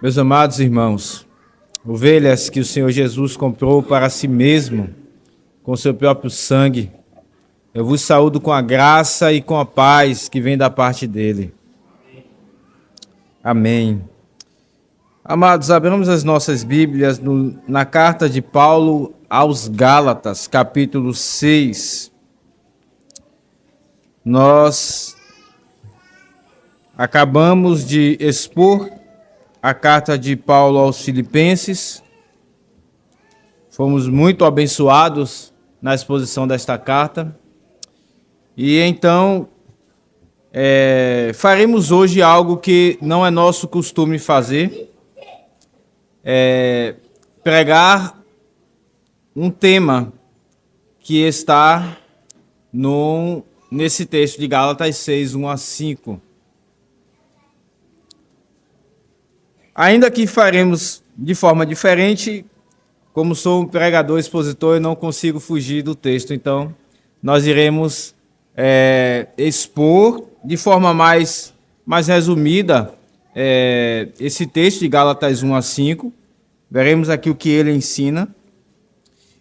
Meus amados irmãos, ovelhas que o Senhor Jesus comprou para si mesmo, com seu próprio sangue, eu vos saúdo com a graça e com a paz que vem da parte dele. Amém. Amados, abramos as nossas Bíblias na carta de Paulo aos Gálatas, capítulo 6. Nós acabamos de expor a carta de Paulo aos Filipenses. Fomos muito abençoados na exposição desta carta. E então, faremos hoje algo que não é nosso costume fazer. Pregar um tema que está nesse texto de Gálatas 6, 1 a 5. Ainda que faremos de forma diferente, como sou um pregador expositor, eu não consigo fugir do texto, então nós iremos expor de forma mais resumida esse texto de Gálatas 1 a 5, veremos aqui o que ele ensina,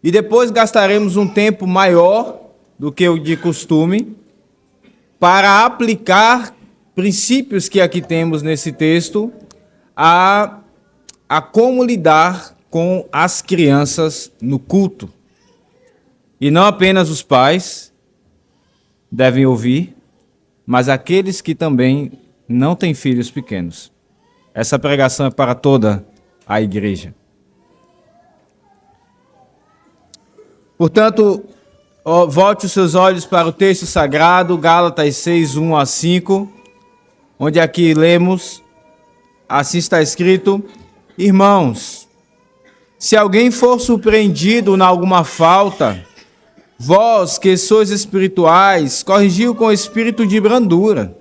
e depois gastaremos um tempo maior do que o de costume para aplicar princípios que aqui temos nesse texto a como lidar com as crianças no culto. E não apenas os pais devem ouvir, mas aqueles que também não têm filhos pequenos. Essa pregação é para toda a igreja. Portanto, volte os seus olhos para o texto sagrado, Gálatas 6, 1 a 5, onde aqui lemos: assim está escrito: irmãos, se alguém for surpreendido em alguma falta, vós que sois espirituais, corrigiu com espírito de brandura,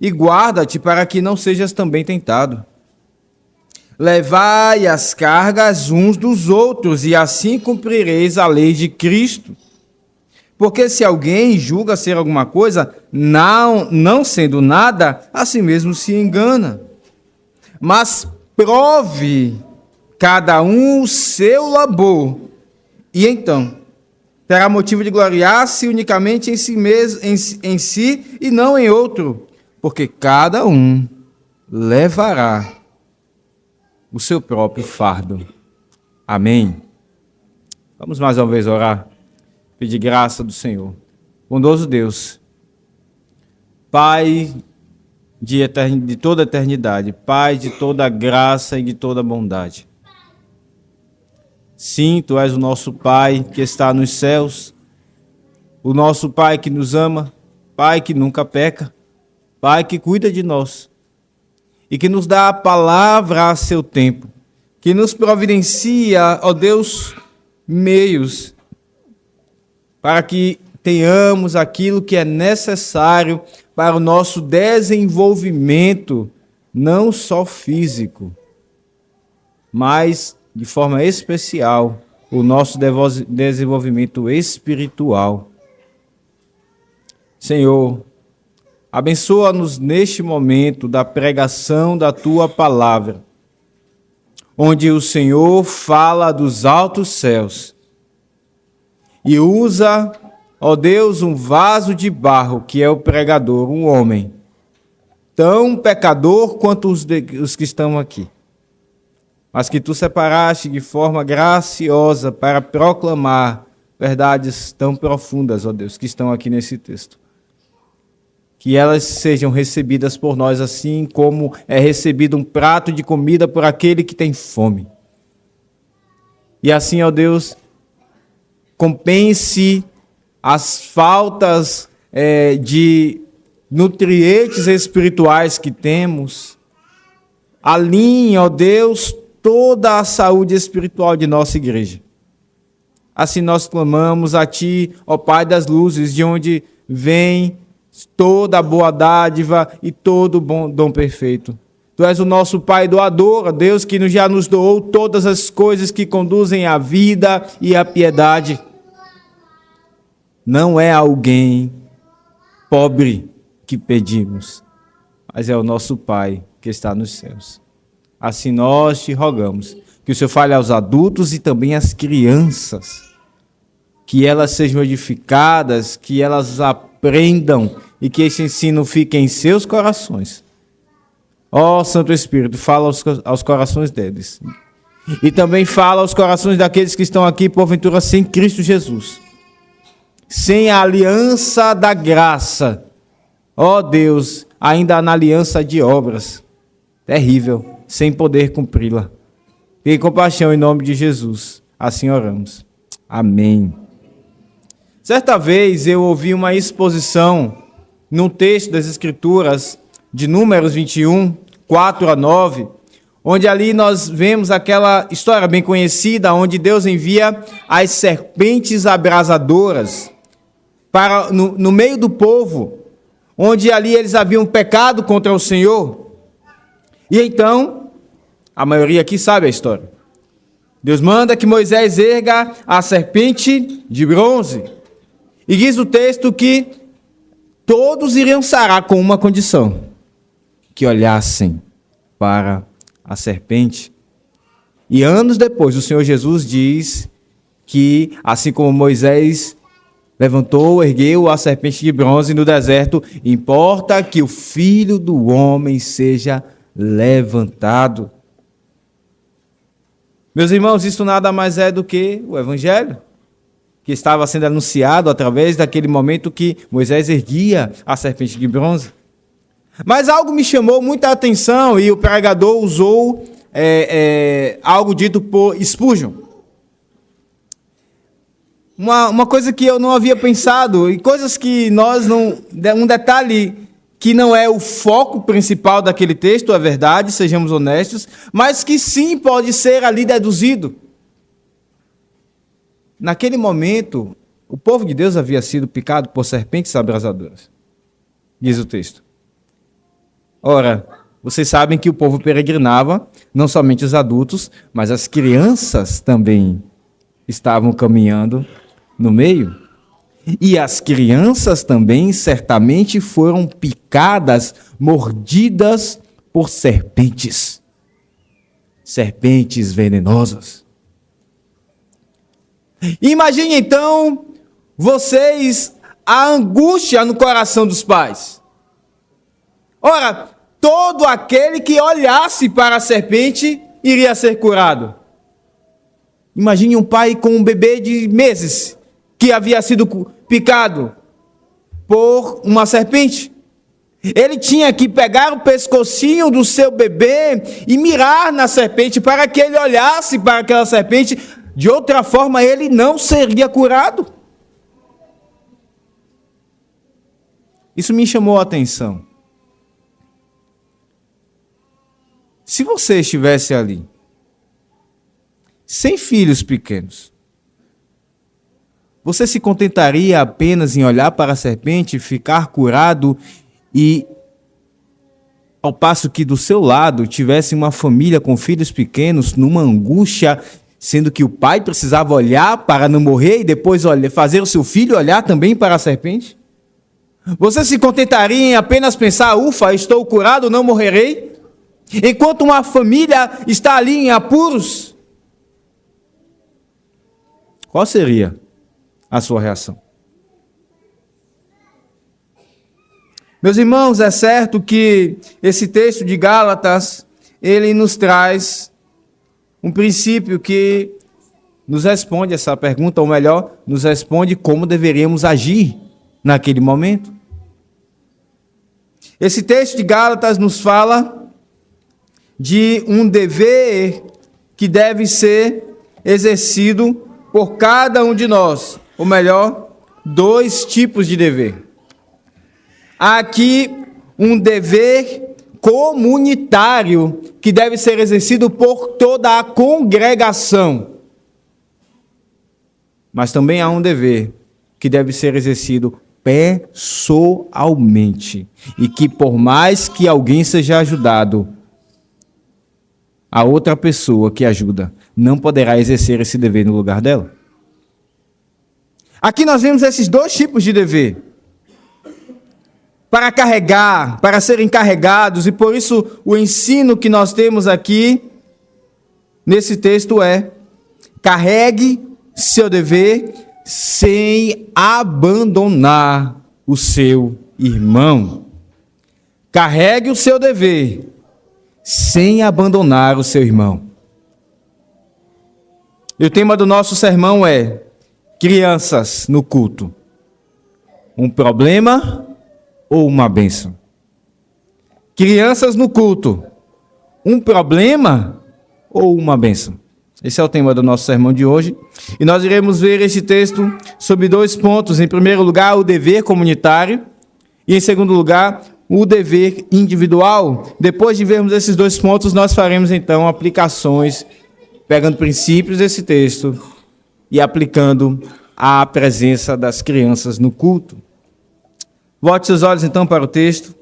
e guarda-te para que não sejas também tentado. Levai as cargas uns dos outros, e assim cumprireis a lei de Cristo. Porque se alguém julga ser alguma coisa, não sendo nada, a si mesmo se engana. Mas prove cada um o seu labor, e então terá motivo de gloriar-se unicamente em si mesmo, em si e não em outro, porque cada um levará o seu próprio fardo. Amém. Vamos mais uma vez orar, pedir graça do Senhor. Bondoso Deus, Pai de toda a eternidade, Pai de toda a graça e de toda a bondade. Sim, Tu és o nosso Pai que está nos céus, o nosso Pai que nos ama, Pai que nunca peca, Pai que cuida de nós e que nos dá a palavra a seu tempo, que nos providencia, ó Deus, meios para que tenhamos aquilo que é necessário para o nosso desenvolvimento, não só físico, mas, de forma especial, o nosso desenvolvimento espiritual. Senhor, abençoa-nos neste momento da pregação da Tua palavra, onde o Senhor fala dos altos céus e usa, ó Deus, um vaso de barro, que é o pregador, um homem, tão pecador quanto os que estão aqui, mas que Tu separaste de forma graciosa para proclamar verdades tão profundas, ó Deus, que estão aqui nesse texto. Que elas sejam recebidas por nós assim como é recebido um prato de comida por aquele que tem fome. E assim, ó Deus, compense as faltas de nutrientes espirituais que temos. Alinhe, ó Deus, toda a saúde espiritual de nossa igreja. Assim nós clamamos a Ti, ó Pai das luzes, de onde vem toda a boa dádiva e todo o bom dom perfeito. Tu és o nosso Pai doador, ó Deus, que já nos doou todas as coisas que conduzem à vida e à piedade. Não é alguém pobre que pedimos, mas é o nosso Pai que está nos céus. assim nós te rogamos, que o Senhor fale aos adultos e também às crianças, que elas sejam edificadas, que elas aprendam e que esse ensino fique em seus corações. Ó Santo Espírito, fala aos corações deles. E também fala aos corações daqueles que estão aqui, porventura, sem Cristo Jesus. Sem a aliança da graça. Ó Deus, ainda na aliança de obras. Terrível, sem poder cumpri-la. Tenha compaixão em nome de Jesus. Assim oramos. Amém. Certa vez eu ouvi uma exposição num texto das Escrituras de Números 21, 4-9, onde ali nós vemos aquela história bem conhecida, onde Deus envia as serpentes abrasadoras no meio do povo, onde ali eles haviam pecado contra o Senhor. E então, a maioria aqui sabe a história. Deus manda que Moisés erga a serpente de bronze. E diz o texto que todos iriam sarar com uma condição: que olhassem para a serpente. E anos depois, o Senhor Jesus diz que, assim como Moisés levantou, ergueu a serpente de bronze no deserto, importa que o Filho do Homem seja levantado. Meus irmãos, isso nada mais é do que o Evangelho, que estava sendo anunciado através daquele momento que Moisés erguia a serpente de bronze. Mas algo me chamou muita atenção e o pregador usou algo dito por Spurgeon. Uma coisa que eu não havia pensado, e coisas que nós não... Um detalhe que não é o foco principal daquele texto, é verdade, sejamos honestos, mas que sim pode ser ali deduzido. Naquele momento, o povo de Deus havia sido picado por serpentes abrasadoras, diz o texto. Ora, vocês sabem que o povo peregrinava, não somente os adultos, mas as crianças também estavam caminhando no meio. E as crianças também certamente foram picadas, mordidas por serpentes. Serpentes venenosas. Imagine então vocês a angústia no coração dos pais. Ora, todo aquele que olhasse para a serpente iria ser curado. Imagine um pai com um bebê de meses que havia sido picado por uma serpente. Ele tinha que pegar o pescocinho do seu bebê e mirar na serpente para que ele olhasse para aquela serpente. De outra forma, ele não seria curado. Isso me chamou a atenção. Se você estivesse ali, sem filhos pequenos, você se contentaria apenas em olhar para a serpente, ficar curado e, ao passo que do seu lado tivesse uma família com filhos pequenos, numa angústia, sendo que o pai precisava olhar para não morrer e depois fazer o seu filho olhar também para a serpente? Você se contentaria em apenas pensar, ufa, estou curado, não morrerei? Enquanto uma família está ali em apuros? Qual seria a sua reação? Meus irmãos, é certo que esse texto de Gálatas, ele nos traz um princípio que nos responde essa pergunta, ou melhor, nos responde como deveríamos agir naquele momento. Esse texto de Gálatas nos fala de um dever que deve ser exercido por cada um de nós, ou melhor, dois tipos de dever. Há aqui um dever comunitário que deve ser exercido por toda a congregação. Mas também há um dever que deve ser exercido pessoalmente. E que por mais que alguém seja ajudado, a outra pessoa que ajuda não poderá exercer esse dever no lugar dela. Aqui nós vemos esses dois tipos de dever. para carregar, para serem carregados, e por isso o ensino que nós temos aqui nesse texto é: carregue seu dever sem abandonar o seu irmão. Carregue o seu dever sem abandonar o seu irmão. E o tema do nosso sermão é: crianças no culto. Um problema ou uma bênção? Crianças no culto. Um problema ou uma bênção? Esse é o tema do nosso sermão de hoje. E nós iremos ver esse texto sobre 2 pontos. Em primeiro lugar, o dever comunitário. E em segundo lugar, o dever individual. Depois de vermos esses 2 pontos, nós faremos então aplicações, pegando princípios desse texto e aplicando a presença das crianças no culto. Volte seus olhos então para o texto.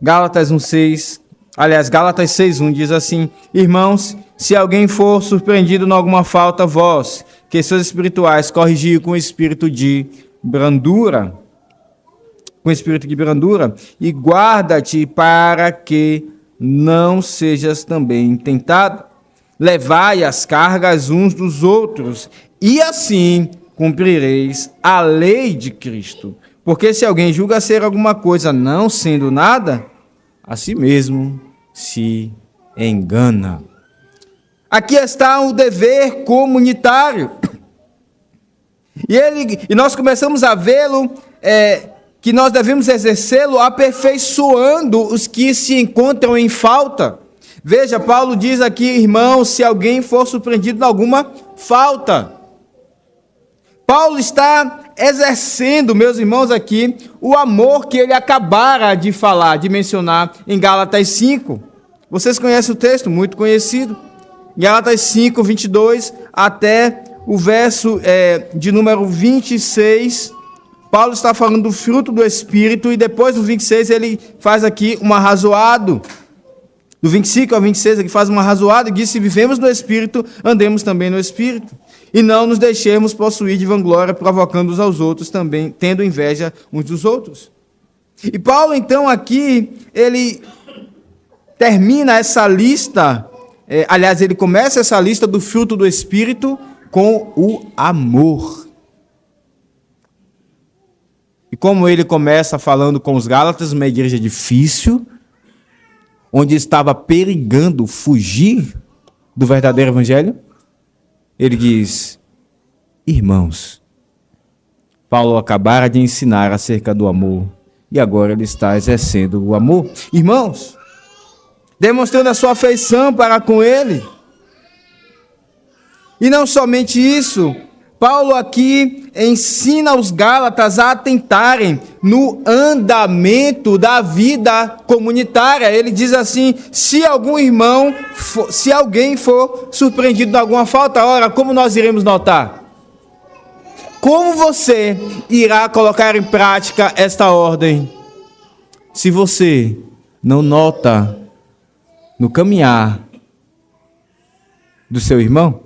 Gálatas 1:6. Aliás, Gálatas 6:1 diz assim: irmãos, se alguém for surpreendido em alguma falta, vós, que sois espirituais, corrigi-o com espírito de brandura. Com espírito de brandura, e guarda-te para que não sejas também tentado. Levai as cargas uns dos outros, e assim cumprireis a lei de Cristo. Porque se alguém julga ser alguma coisa não sendo nada, a si mesmo se engana. Aqui está o dever comunitário. E nós começamos a vê-lo, que nós devemos exercê-lo aperfeiçoando os que se encontram em falta. Veja, Paulo diz aqui: irmãos, se alguém for surpreendido em alguma falta. Paulo está exercendo, meus irmãos, aqui o amor que ele acabara de falar, de mencionar em Gálatas 5. Vocês conhecem o texto, muito conhecido. Gálatas 5, 22 até o verso de número 26. Paulo está falando do fruto do Espírito e depois do 26 ele faz aqui um arrazoado. Do 25 ao 26 ele faz um arrazoado e diz: se vivemos no Espírito, andemos também no Espírito. E não nos deixemos possuir de vanglória, provocando uns aos outros também, tendo inveja uns dos outros. E Paulo, então, aqui, ele termina essa lista, aliás, ele começa essa lista do fruto do Espírito com o amor. E como ele começa falando com os Gálatas, uma igreja difícil, onde estava perigando fugir do verdadeiro evangelho, ele diz: irmãos, Paulo acabara de ensinar acerca do amor, e agora ele está exercendo o amor. Irmãos, demonstrando a sua afeição para com ele. E não somente isso, Paulo aqui ensina os Gálatas a atentarem no andamento da vida comunitária. Ele diz assim: se alguém for surpreendido em alguma falta, ora, como nós iremos notar? Como você irá colocar em prática esta ordem, se você não nota no caminhar do seu irmão,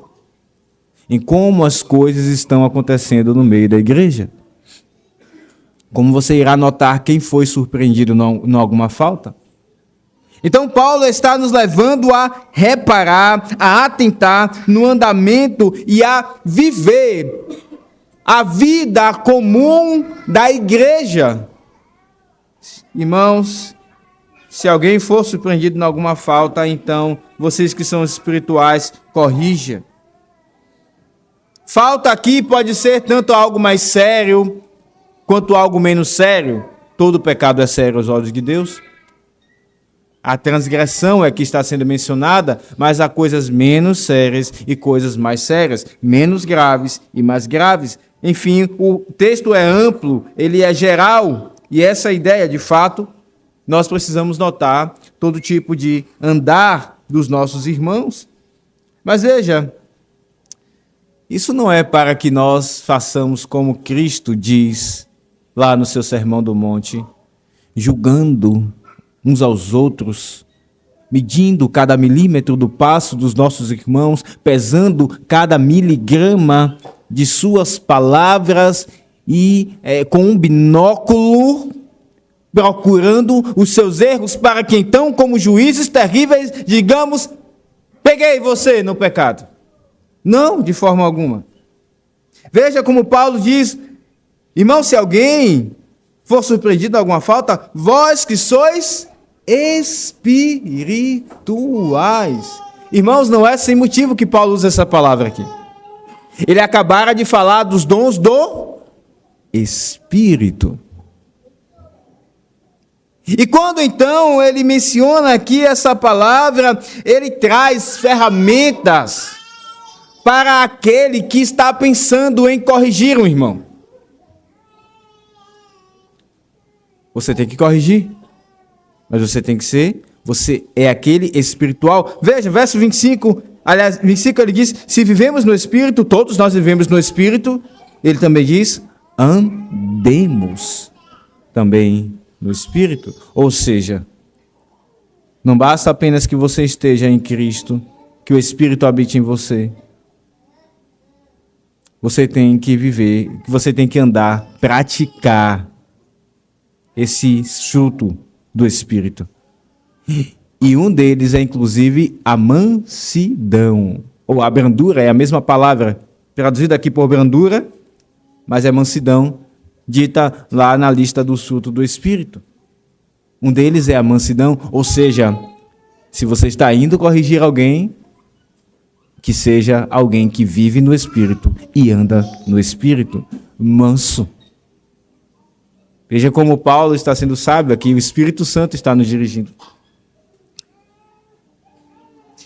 em como as coisas estão acontecendo no meio da igreja? Como você irá notar quem foi surpreendido em alguma falta? Então Paulo está nos levando a reparar, a atentar no andamento e a viver a vida comum da igreja. Irmãos, se alguém for surpreendido em alguma falta, então vocês que são espirituais, corrija. Falta aqui pode ser tanto algo mais sério, quanto algo menos sério. Todo pecado é sério aos olhos de Deus. A transgressão é que está sendo mencionada, mas há coisas menos sérias e coisas mais sérias, menos graves e mais graves. Enfim, o texto é amplo, ele é geral, e essa ideia, de fato, nós precisamos notar todo tipo de andar dos nossos irmãos. Mas veja, isso não é para que nós façamos como Cristo diz lá no seu Sermão do Monte, julgando uns aos outros, medindo cada milímetro do passo dos nossos irmãos, pesando cada miligrama de suas palavras e com um binóculo procurando os seus erros para que então, como juízes terríveis, digamos, peguei você no pecado. Não, de forma alguma. Veja como Paulo diz, irmão, se alguém for surpreendido em alguma falta, vós que sois espirituais. Irmãos, não é sem motivo que Paulo usa essa palavra aqui. Ele acabara de falar dos dons do Espírito. E quando então ele menciona aqui essa palavra, ele traz ferramentas para aquele que está pensando em corrigir um irmão. Você tem que corrigir, mas você tem que ser, você é aquele espiritual. Veja, verso 25, aliás, 25 ele diz, se vivemos no Espírito, todos nós vivemos no Espírito, ele também diz, andemos também no Espírito. Ou seja, não basta apenas que você esteja em Cristo, que o Espírito habite em você. Você tem que viver, você tem que andar, praticar esse fruto do Espírito. E um deles é, inclusive, a mansidão. Ou a brandura, é a mesma palavra, traduzida aqui por brandura, mas é mansidão, dita lá na lista do fruto do Espírito. Um deles é a mansidão, ou seja, se você está indo corrigir alguém, que seja alguém que vive no Espírito e anda no Espírito, manso. Veja como Paulo está sendo sábio aqui, o Espírito Santo está nos dirigindo.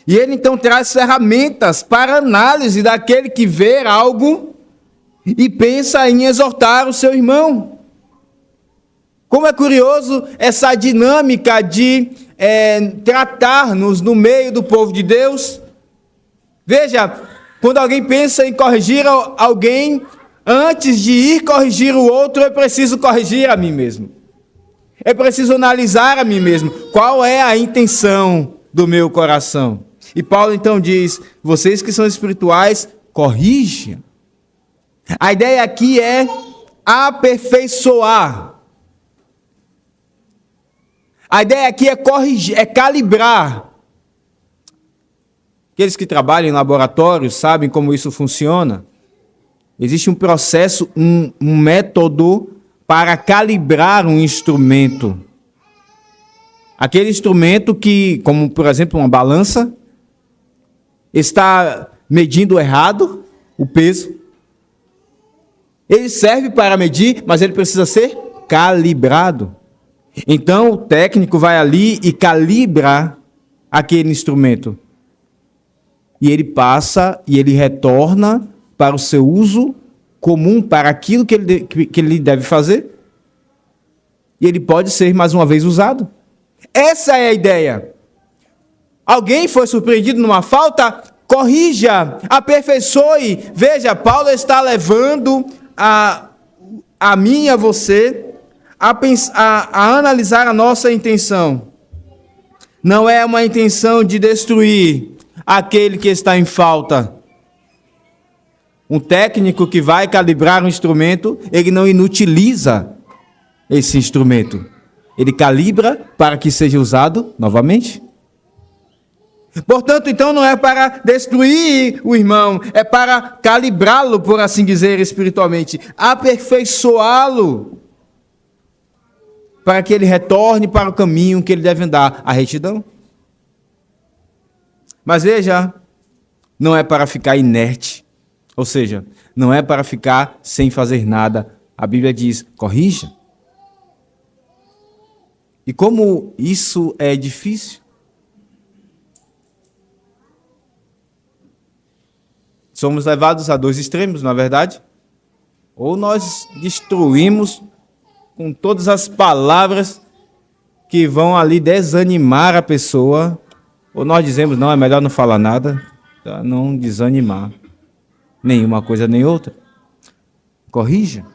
E ele então traz ferramentas para análise daquele que vê algo e pensa em exortar o seu irmão. Como é curioso essa dinâmica de tratar-nos no meio do povo de Deus. Veja, quando alguém pensa em corrigir alguém, antes de ir corrigir o outro, é preciso corrigir a mim mesmo. É preciso analisar a mim mesmo. Qual é a intenção do meu coração? E Paulo então diz, vocês que são espirituais, corrijam. A ideia aqui é aperfeiçoar. A ideia aqui é corrigir, é calibrar. Aqueles que trabalham em laboratórios sabem como isso funciona. Existe um processo, um método para calibrar um instrumento. Aquele instrumento que, como por exemplo uma balança, está medindo errado o peso. Ele serve para medir, mas ele precisa ser calibrado. Então o técnico vai ali e calibra aquele instrumento. E ele passa e ele retorna para o seu uso comum, para aquilo que ele deve fazer. E ele pode ser mais uma vez usado. Essa é a ideia. Alguém foi surpreendido numa falta? Corrija, aperfeiçoe. Veja, Paulo está levando a mim e a você a analisar a nossa intenção. Não é uma intenção de destruir aquele que está em falta. Um técnico que vai calibrar um instrumento, ele não inutiliza esse instrumento. Ele calibra para que seja usado novamente. Portanto, então, não é para destruir o irmão, é para calibrá-lo, por assim dizer, espiritualmente, aperfeiçoá-lo, para que ele retorne para o caminho que ele deve andar, a retidão. Mas veja, não é para ficar inerte, ou seja, não é para ficar sem fazer nada. A Bíblia diz, corrija. E como isso é difícil, somos levados a dois extremos, na verdade. Ou nós destruímos com todas as palavras que vão ali desanimar a pessoa, ou nós dizemos, não, é melhor não falar nada, para não desanimar nenhuma coisa nem outra. Corrija.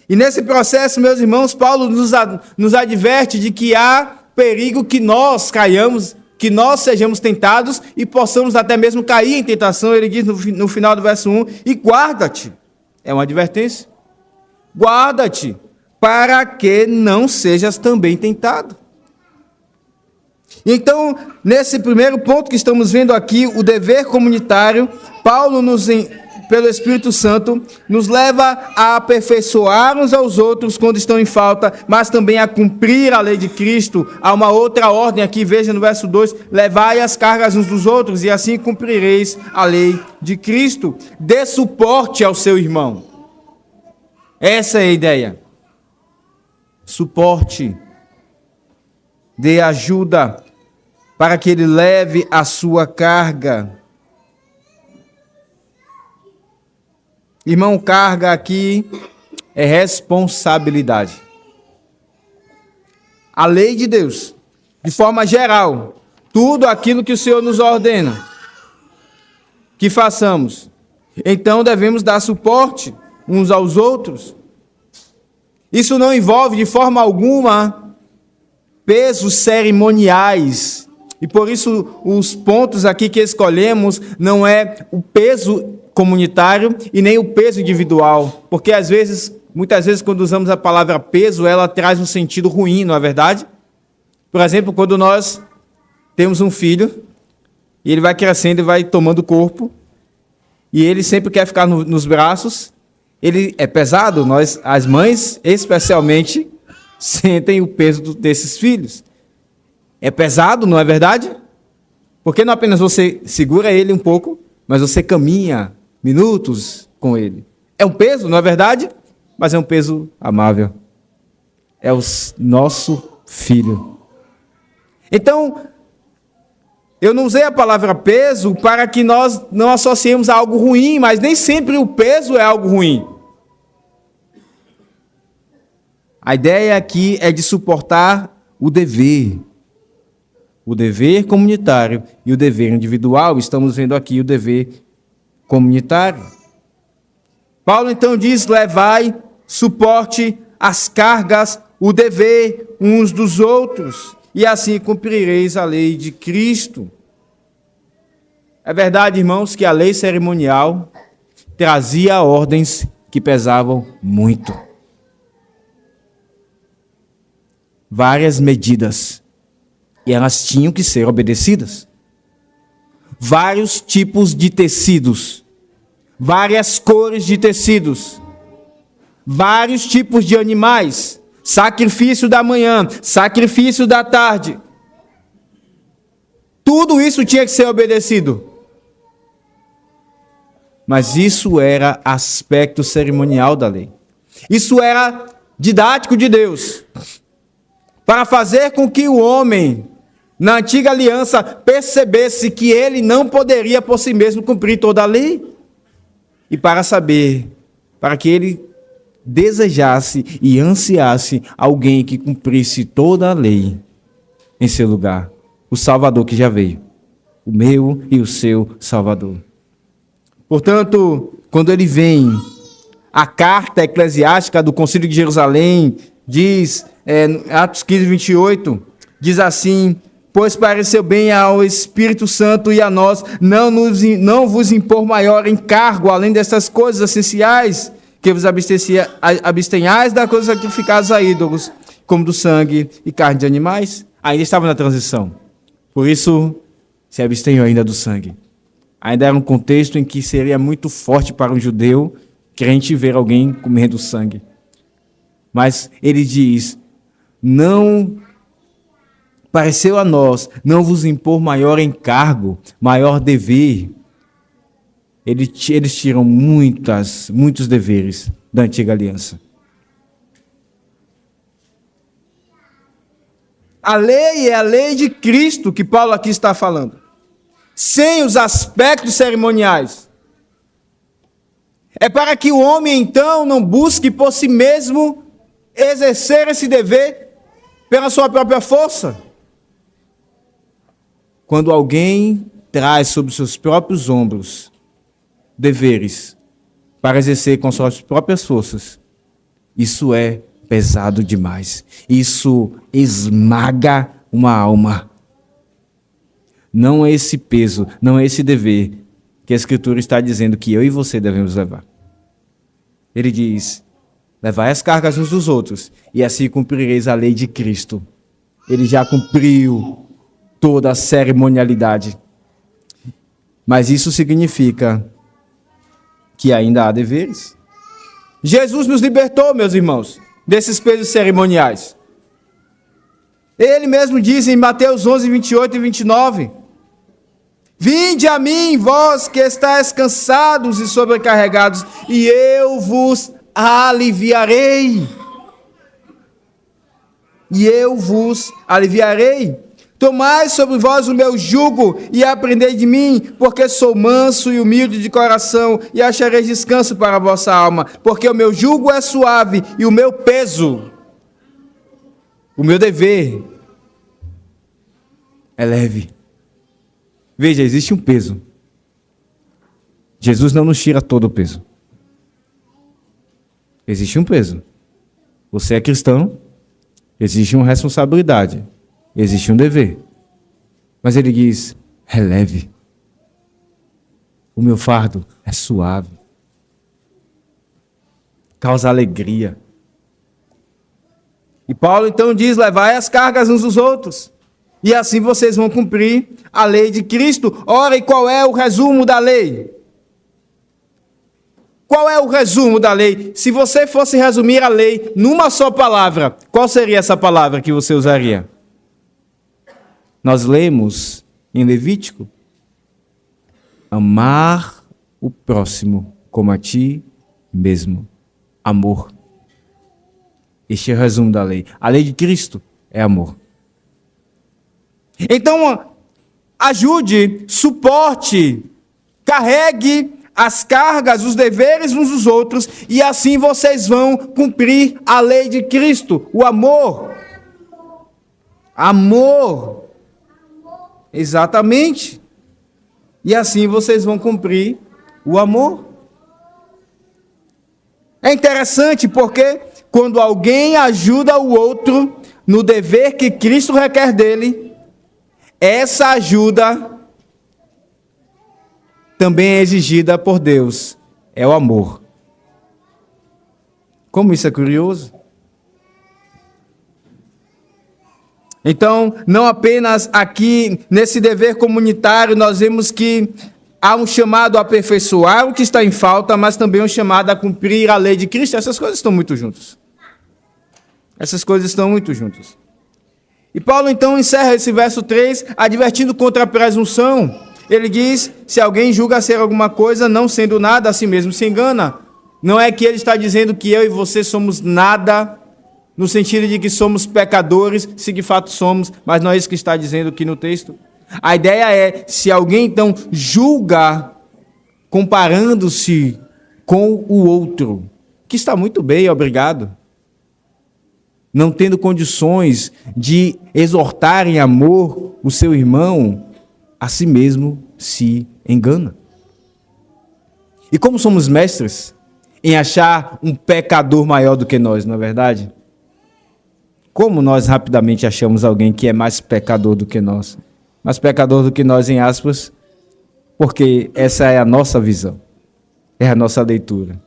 E nesse processo, meus irmãos, Paulo nos adverte de que há perigo que nós caiamos, que nós sejamos tentados e possamos até mesmo cair em tentação. Ele diz no final do verso 1, e guarda-te. É uma advertência. Guarda-te para que não sejas também tentado. Então, nesse primeiro ponto que estamos vendo aqui, o dever comunitário, Paulo, pelo Espírito Santo, nos leva a aperfeiçoar uns aos outros quando estão em falta, mas também a cumprir a lei de Cristo. Há uma outra ordem aqui, veja no verso 2, levai as cargas uns dos outros, e assim cumprireis a lei de Cristo. Dê suporte ao seu irmão. Essa é a ideia. Suporte. Dê ajuda para que ele leve a sua carga. Irmão, carga aqui é responsabilidade. A lei de Deus, de forma geral, tudo aquilo que o Senhor nos ordena que façamos, então devemos dar suporte uns aos outros. Isso não envolve de forma alguma pesos cerimoniais. E por isso os pontos aqui que escolhemos não é o peso comunitário e nem o peso individual. Porque muitas vezes quando usamos a palavra peso, ela traz um sentido ruim, não é verdade? Por exemplo, quando nós temos um filho e ele vai crescendo e vai tomando corpo e ele sempre quer ficar nos braços, ele é pesado, as mães especialmente sentem o peso desses filhos. É pesado, não é verdade? Porque não apenas você segura ele um pouco, mas você caminha minutos com ele. É um peso, não é verdade? Mas é um peso amável. É o nosso filho. Então, eu não usei a palavra peso para que nós não associemos a algo ruim, mas nem sempre o peso é algo ruim. A ideia aqui é de suportar o dever comunitário e o dever individual. Estamos vendo aqui o dever comunitário. Paulo então diz, levai, suporte as cargas, o dever uns dos outros, e assim cumprireis a lei de Cristo. É verdade, irmãos, que a lei cerimonial trazia ordens que pesavam muito. Várias medidas. E elas tinham que ser obedecidas. Vários tipos de tecidos. Várias cores de tecidos. Vários tipos de animais. Sacrifício da manhã, sacrifício da tarde. Tudo isso tinha que ser obedecido. Mas isso era aspecto cerimonial da lei. Isso era didático de Deus. Para fazer com que o homem, na antiga aliança, percebesse que ele não poderia por si mesmo cumprir toda a lei. E para que ele desejasse e ansiasse alguém que cumprisse toda a lei em seu lugar. O Salvador que já veio. O meu e o seu Salvador. Portanto, quando ele vem, a carta eclesiástica do Concílio de Jerusalém diz, Atos 15, 28, diz assim, pois pareceu bem ao Espírito Santo e a nós não vos impor maior encargo, além dessas coisas essenciais, que vos abstenhais das coisas sacrificadas a ídolos, como do sangue e carne de animais. Ainda estava na transição. Por isso, se abstenham ainda do sangue. Ainda era um contexto em que seria muito forte para um judeu crente ver alguém comendo sangue. Mas ele diz, não pareceu a nós não vos impor maior encargo, maior dever. Eles tiram muitos deveres da antiga aliança. A lei é a lei de Cristo que Paulo aqui está falando. Sem os aspectos cerimoniais. É para que o homem, então, não busque por si mesmo exercer esse dever pela sua própria força. Quando alguém traz sobre seus próprios ombros deveres para exercer com suas próprias forças, isso é pesado demais. Isso esmaga uma alma. Não é esse peso, não é esse dever que a Escritura está dizendo que eu e você devemos levar. Ele diz, levai as cargas uns dos outros, e assim cumprireis a lei de Cristo. Ele já cumpriu toda a cerimonialidade. Mas isso significa que ainda há deveres. Jesus nos libertou, meus irmãos, desses pesos cerimoniais. Ele mesmo diz em Mateus 11, 28 e 29, vinde a mim, vós que estáis cansados e sobrecarregados, e eu vos aliviarei. E eu vos aliviarei. Tomai sobre vós o meu jugo e aprendei de mim, porque sou manso e humilde de coração, e achareis descanso para a vossa alma, porque o meu jugo é suave e o meu peso, o meu dever, é leve. Veja, existe um peso. Jesus não nos tira todo o peso. Existe um peso. Você é cristão, existe uma responsabilidade. Existe um dever. Mas ele diz, é leve. O meu fardo é suave. Causa alegria. E Paulo então diz, levai as cargas uns dos outros. E assim vocês vão cumprir a lei de Cristo. Ora, e qual é o resumo da lei? Qual é o resumo da lei? Se você fosse resumir a lei numa só palavra, qual seria essa palavra que você usaria? Nós lemos em Levítico, amar o próximo como a ti mesmo. Amor. Este é o resumo da lei. A lei de Cristo é amor. Então, ajude, suporte, carregue as cargas, os deveres uns dos outros, e assim vocês vão cumprir a lei de Cristo, o amor. Amor. Exatamente. E assim vocês vão cumprir o amor. É interessante porque quando alguém ajuda o outro no dever que Cristo requer dele, essa ajuda também é exigida por Deus. É o amor. Como isso é curioso. Então, não apenas aqui, nesse dever comunitário, nós vemos que há um chamado a aperfeiçoar o que está em falta, mas também um chamado a cumprir a lei de Cristo. Essas coisas estão muito juntas. Essas coisas estão muito juntas. E Paulo, então, encerra esse verso 3, advertindo contra a presunção. Ele diz, se alguém julga ser alguma coisa, não sendo nada, a si mesmo se engana. Não é que ele está dizendo que eu e você somos nada, no sentido de que somos pecadores, se de fato somos, mas não é isso que está dizendo aqui no texto. A ideia é, se alguém então julga comparando-se com o outro, que está muito bem, obrigado, não tendo condições de exortar em amor o seu irmão, a si mesmo se engana. E como somos mestres em achar um pecador maior do que nós, não é verdade? Como nós rapidamente achamos alguém que é mais pecador do que nós? Mais pecador do que nós, em aspas, porque essa é a nossa visão, é a nossa leitura.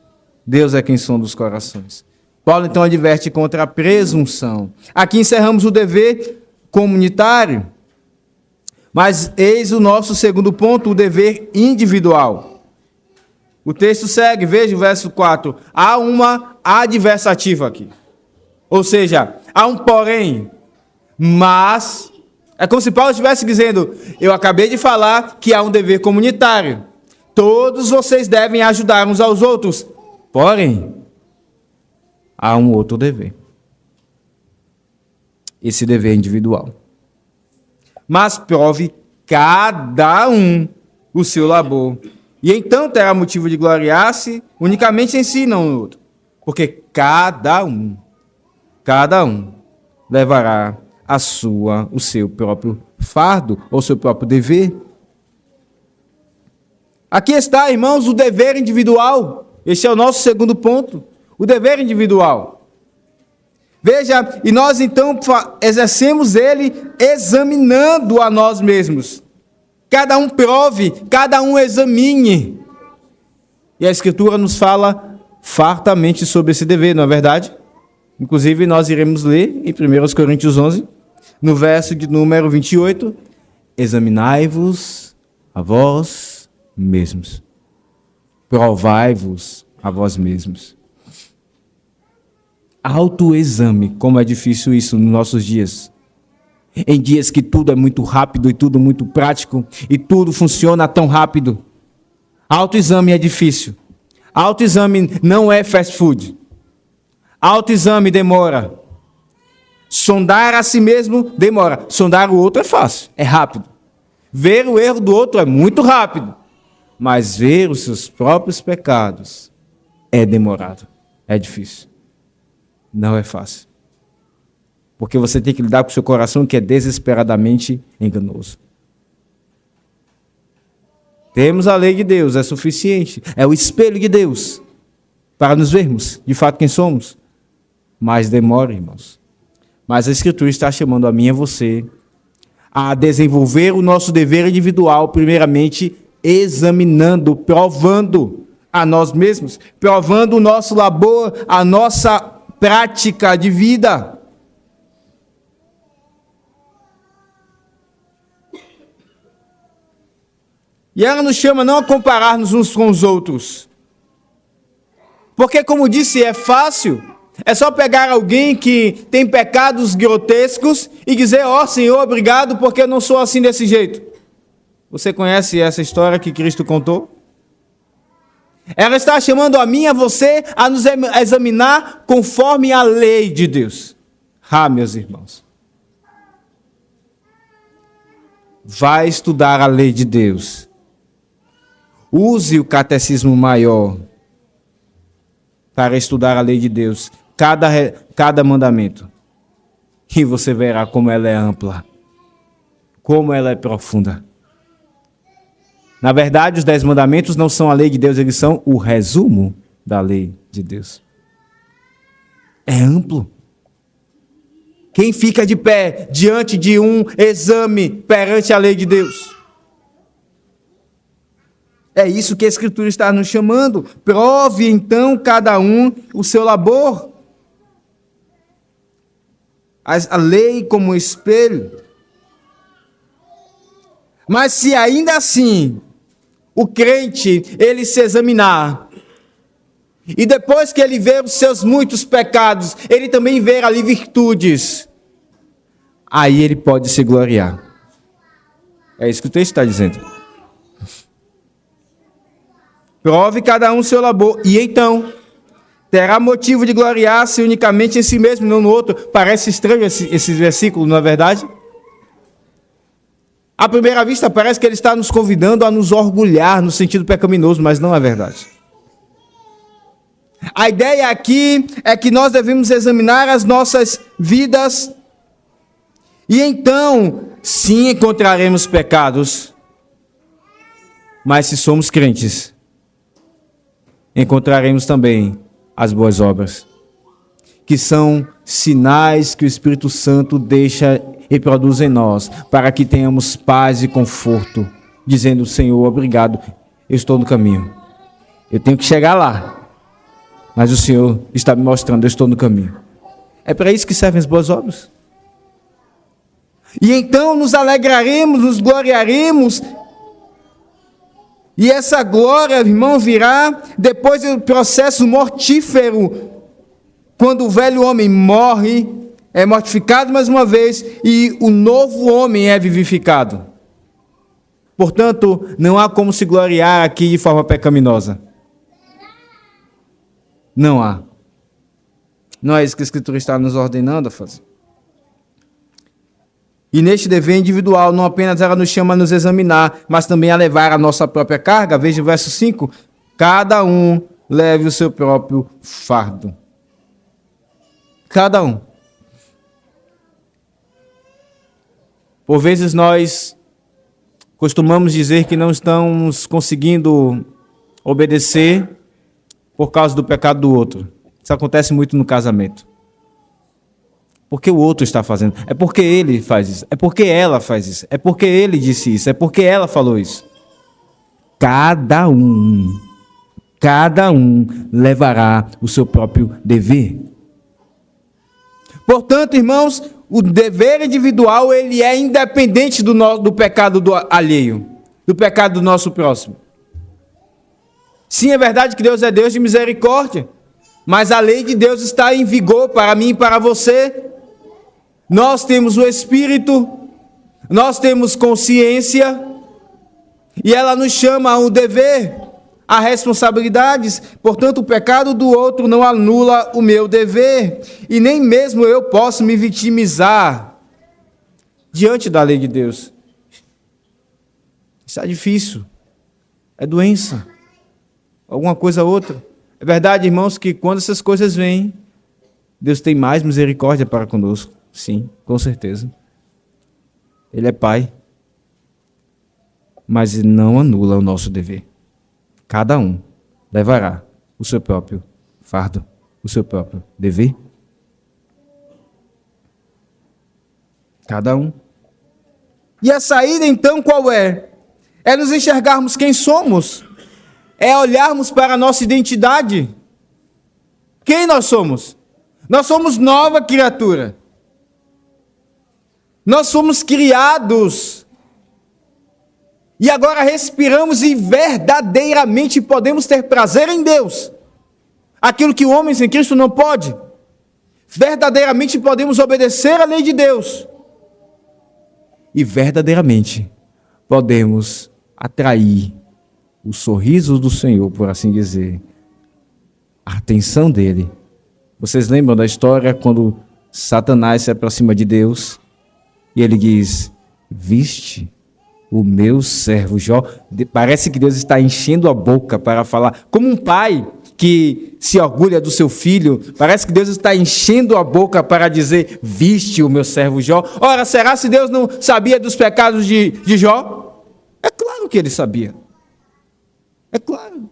Deus é quem sonda os corações. Paulo então adverte contra a presunção. Aqui encerramos o dever comunitário, mas eis o nosso segundo ponto, o dever individual. O texto segue, veja o verso 4. Há uma adversativa aqui. Ou seja, há um porém, mas é como se Paulo estivesse dizendo, eu acabei de falar que há um dever comunitário. Todos vocês devem ajudar uns aos outros. Porém, há um outro dever. Esse dever individual. Mas prove cada um o seu labor. E então terá motivo de gloriar-se unicamente em si, não no outro. Porque cada um levará o seu próprio fardo, ou seu próprio dever. Aqui está, irmãos, o dever individual. Este é o nosso segundo ponto. O dever individual. Veja, e nós então exercemos ele examinando a nós mesmos. Cada um prove, cada um examine. E a Escritura nos fala, fartamente sobre esse dever, não é verdade? Inclusive, nós iremos ler em 1 Coríntios 11, no verso de número 28, examinai-vos a vós mesmos, provai-vos a vós mesmos. Autoexame, como é difícil isso nos nossos dias. Em dias que tudo é muito rápido e tudo muito prático e tudo funciona tão rápido. Autoexame é difícil. Autoexame não é fast food. Autoexame demora. Sondar a si mesmo demora. Sondar o outro é fácil, é rápido. Ver o erro do outro é muito rápido. Mas ver os seus próprios pecados é demorado, é difícil. Não é fácil. Porque você tem que lidar com o seu coração que é desesperadamente enganoso. Temos a lei de Deus, é suficiente. É o espelho de Deus para nos vermos, de fato, quem somos. Mas demora, irmãos. Mas a Escritura está chamando a mim e a você a desenvolver o nosso dever individual, primeiramente examinando, provando a nós mesmos, provando o nosso labor, a nossa prática de vida. E ela nos chama não a comparar-nos uns com os outros. Porque, como disse, é fácil. É só pegar alguém que tem pecados grotescos e dizer, ó Senhor, obrigado, porque eu não sou assim desse jeito. Você conhece essa história que Cristo contou? Ela está chamando a mim e a você a nos examinar conforme a lei de Deus. Meus irmãos. Vai estudar a lei de Deus. Use o catecismo maior para estudar a lei de Deus. Cada mandamento. E você verá como ela é ampla. Como ela é profunda. Na verdade, os 10 mandamentos não são a lei de Deus, eles são o resumo da lei de Deus. É amplo. Quem fica de pé diante de um exame perante a lei de Deus? É isso que a Escritura está nos chamando. Prove, então, cada um o seu labor. A lei como espelho. Mas se ainda assim o crente, ele se examinar, e depois que ele vê os seus muitos pecados, ele também vê ali virtudes, aí ele pode se gloriar. É isso que o texto está dizendo. Prove cada um o seu labor, e então terá motivo de gloriar-se unicamente em si mesmo, não no outro. Parece estranho esse versículo, não é verdade? À primeira vista, parece que ele está nos convidando a nos orgulhar no sentido pecaminoso, mas não é verdade. A ideia aqui é que nós devemos examinar as nossas vidas e então, sim, encontraremos pecados. Mas se somos crentes, encontraremos também as boas obras, que são sinais que o Espírito Santo deixa e produz em nós, para que tenhamos paz e conforto, dizendo, Senhor, obrigado, eu estou no caminho. Eu tenho que chegar lá, mas o Senhor está me mostrando, eu estou no caminho. É para isso que servem as boas obras. E então nos alegraremos, nos gloriaremos, e essa glória, irmão, virá depois do processo mortífero, quando o velho homem morre, é mortificado mais uma vez, e o novo homem é vivificado. Portanto, não há como se gloriar aqui de forma pecaminosa. Não há. Não é isso que a Escritura está nos ordenando a fazer. E neste dever individual, não apenas ela nos chama a nos examinar, mas também a levar a nossa própria carga. Veja o verso 5. Cada um leve o seu próprio fardo. Cada um. Por vezes nós costumamos dizer que não estamos conseguindo obedecer por causa do pecado do outro. Isso acontece muito no casamento. Porque o outro está fazendo. É porque ele faz isso. É porque ela faz isso. É porque ele disse isso. É porque ela falou isso. Cada um Cada um levará o seu próprio dever. Portanto, irmãos, o dever individual ele é independente do pecado alheio, do pecado do nosso próximo. Sim, é verdade que Deus é Deus de misericórdia, mas a lei de Deus está em vigor para mim e para você. Nós temos o Espírito, nós temos consciência, e ela nos chama a um dever, a responsabilidades. Portanto, o pecado do outro não anula o meu dever, e nem mesmo eu posso me vitimizar diante da lei de Deus. Isso é difícil, é doença, alguma coisa ou outra. É verdade, irmãos, que quando essas coisas vêm, Deus tem mais misericórdia para conosco. Sim, com certeza. Ele é Pai, mas não anula o nosso dever. Cada um levará o seu próprio fardo, o seu próprio dever. Cada um. E a saída, então, qual é? É nos enxergarmos quem somos. É olharmos para a nossa identidade. Quem nós somos? Nós somos nova criatura. Nós somos criados. E agora respiramos e verdadeiramente podemos ter prazer em Deus. Aquilo que o homem sem Cristo não pode. Verdadeiramente podemos obedecer à lei de Deus. E verdadeiramente podemos atrair o sorriso do Senhor, por assim dizer. A atenção dele. Vocês lembram da história quando Satanás se aproxima de Deus e ele diz: viste o meu servo Jó? Parece que Deus está enchendo a boca para falar, como um pai que se orgulha do seu filho. Parece que Deus está enchendo a boca para dizer: viste o meu servo Jó? Ora, será se Deus não sabia dos pecados de Jó? É claro que ele sabia. É claro.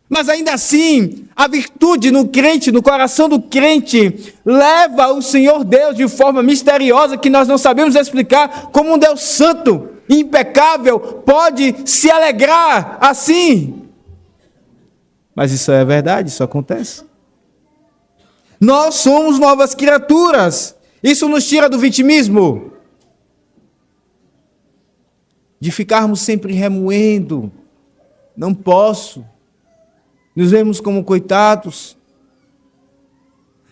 Mas ainda assim, a virtude no crente, no coração do crente, leva o Senhor Deus de forma misteriosa que nós não sabemos explicar, como um Deus santo, impecável, pode se alegrar assim. Mas isso é verdade, isso acontece. Nós somos novas criaturas. Isso nos tira do vitimismo. De ficarmos sempre remoendo. Não posso. Nos vemos como coitados.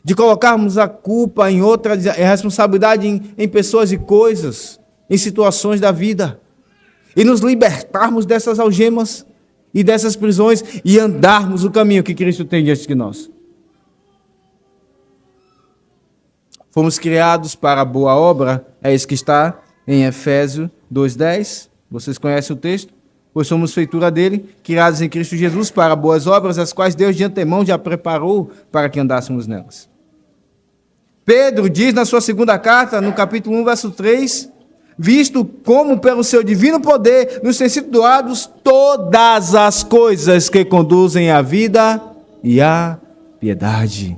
De colocarmos a culpa em outras, a responsabilidade em pessoas e coisas, em situações da vida. E nos libertarmos dessas algemas e dessas prisões e andarmos o caminho que Cristo tem diante de nós. Fomos criados para a boa obra, é isso que está em Efésios 2:10. Vocês conhecem o texto? Pois somos feitura dele, criados em Cristo Jesus para boas obras, as quais Deus de antemão já preparou para que andássemos nelas. Pedro diz na sua segunda carta, no capítulo 1, verso 3, visto como pelo seu divino poder nos têm sido doados todas as coisas que conduzem à vida e à piedade.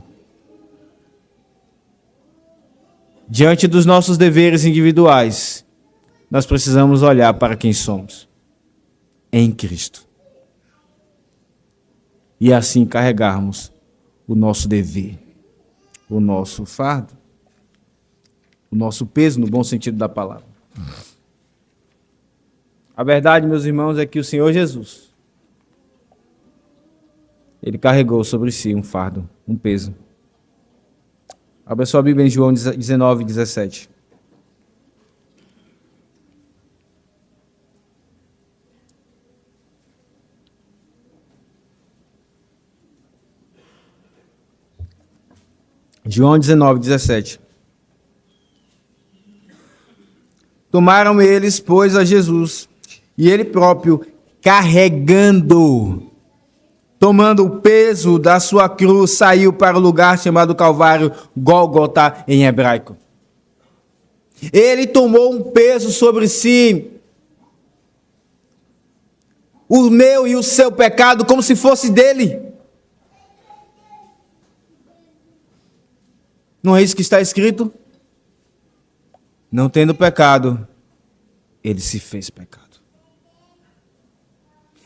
Diante dos nossos deveres individuais, nós precisamos olhar para quem somos. Em Cristo. E assim carregarmos o nosso dever, o nosso fardo, o nosso peso no bom sentido da palavra. A verdade, meus irmãos, é que o Senhor Jesus, Ele carregou sobre si um fardo, um peso. Abra sua Bíblia em João 19:17. João 19:17. Tomaram eles, pois, a Jesus, e ele próprio, tomando o peso da sua cruz, saiu para o lugar chamado Calvário, Gólgota em hebraico. Ele tomou um peso sobre si, o meu e o seu pecado, como se fosse dele. Não é isso que está escrito? Não tendo pecado, ele se fez pecado.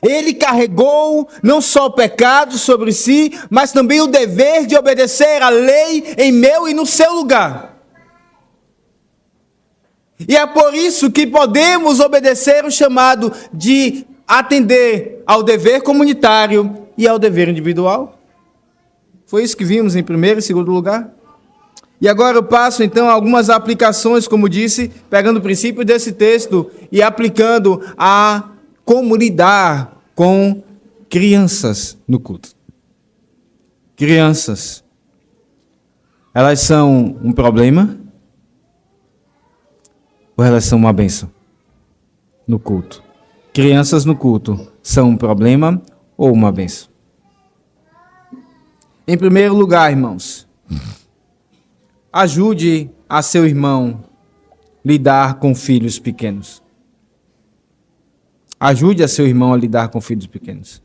Ele carregou não só o pecado sobre si, mas também o dever de obedecer à lei em meu e no seu lugar. E é por isso que podemos obedecer o chamado de atender ao dever comunitário e ao dever individual. Foi isso que vimos em primeiro e segundo lugar. E agora eu passo então a algumas aplicações, como disse, pegando o princípio desse texto e aplicando a como lidar com crianças no culto. Crianças. Elas são um problema ou elas são uma bênção no culto? Crianças no culto são um problema ou uma bênção? Em primeiro lugar, irmãos, ajude a seu irmão lidar com filhos pequenos. Ajude a seu irmão a lidar com filhos pequenos.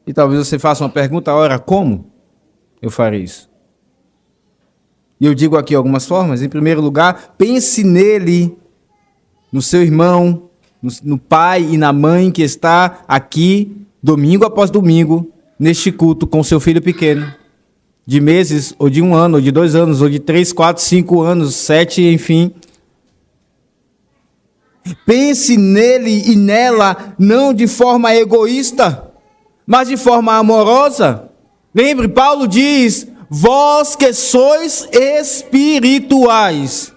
E talvez você faça uma pergunta, ora, como eu farei isso? E eu digo aqui algumas formas. Em primeiro lugar, pense nele, no seu irmão, no pai e na mãe que está aqui, domingo após domingo, neste culto com seu filho pequeno. De meses, ou de 1 ano, ou de 2 anos, ou de 3, 4, 5 anos, 7, enfim. Pense nele e nela, não de forma egoísta, mas de forma amorosa. Lembre, Paulo diz, vós que sois espirituais,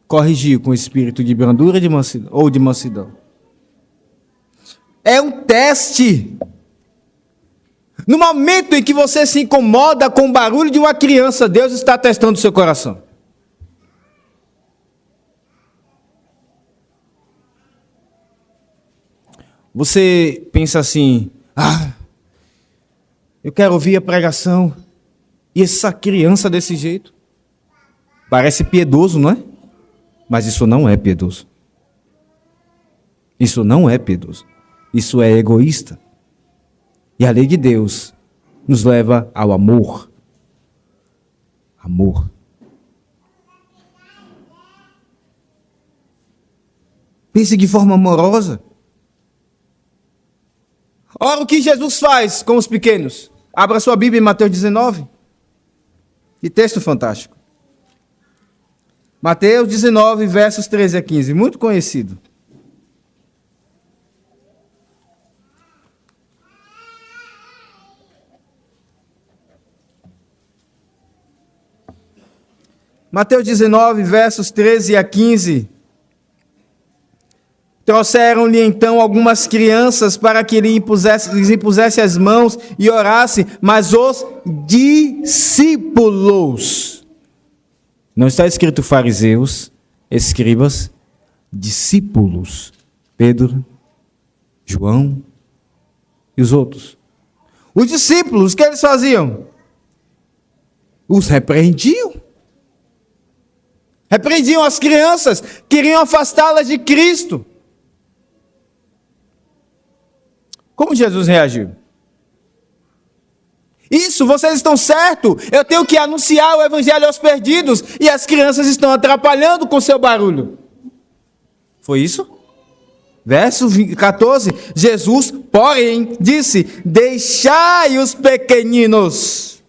corrigir com espírito de brandura ou de mansidão. É um teste. No momento em que você se incomoda com o barulho de uma criança, Deus está testando o seu coração. Você pensa assim, eu quero ouvir a pregação, e essa criança desse jeito? Parece piedoso, não é? Mas isso não é piedoso. Isso não é piedoso. Isso é egoísta. E a lei de Deus nos leva ao amor. Amor. Pense de forma amorosa. Ora, o que Jesus faz com os pequenos? Abra sua Bíblia em Mateus 19. Que texto fantástico. Mateus 19, versos 13 a 15. Muito conhecido. Mateus 19, versos 13 a 15. Trouxeram-lhe então algumas crianças para que lhes impusesse as mãos e orasse, mas os discípulos, não está escrito fariseus, escribas, discípulos, Pedro, João e os outros. Os discípulos, o que eles faziam? Os repreendiam. Repreendiam as crianças, queriam afastá-las de Cristo. Como Jesus reagiu? Isso, vocês estão certos. Eu tenho que anunciar o evangelho aos perdidos e as crianças estão atrapalhando com seu barulho. Foi isso? Verso 14. Jesus, porém, disse: deixai os pequeninos.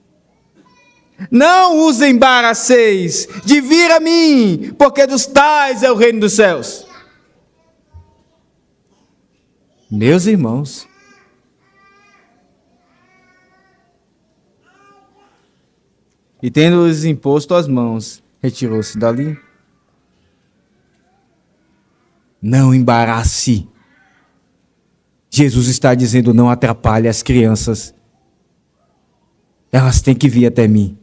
Não os embaraceis de vir a mim, porque dos tais é o reino dos céus. Meus irmãos, e tendo-lhes imposto as mãos, retirou-se dali. Não embarace. Jesus está dizendo, não atrapalhe as crianças. Elas têm que vir até mim.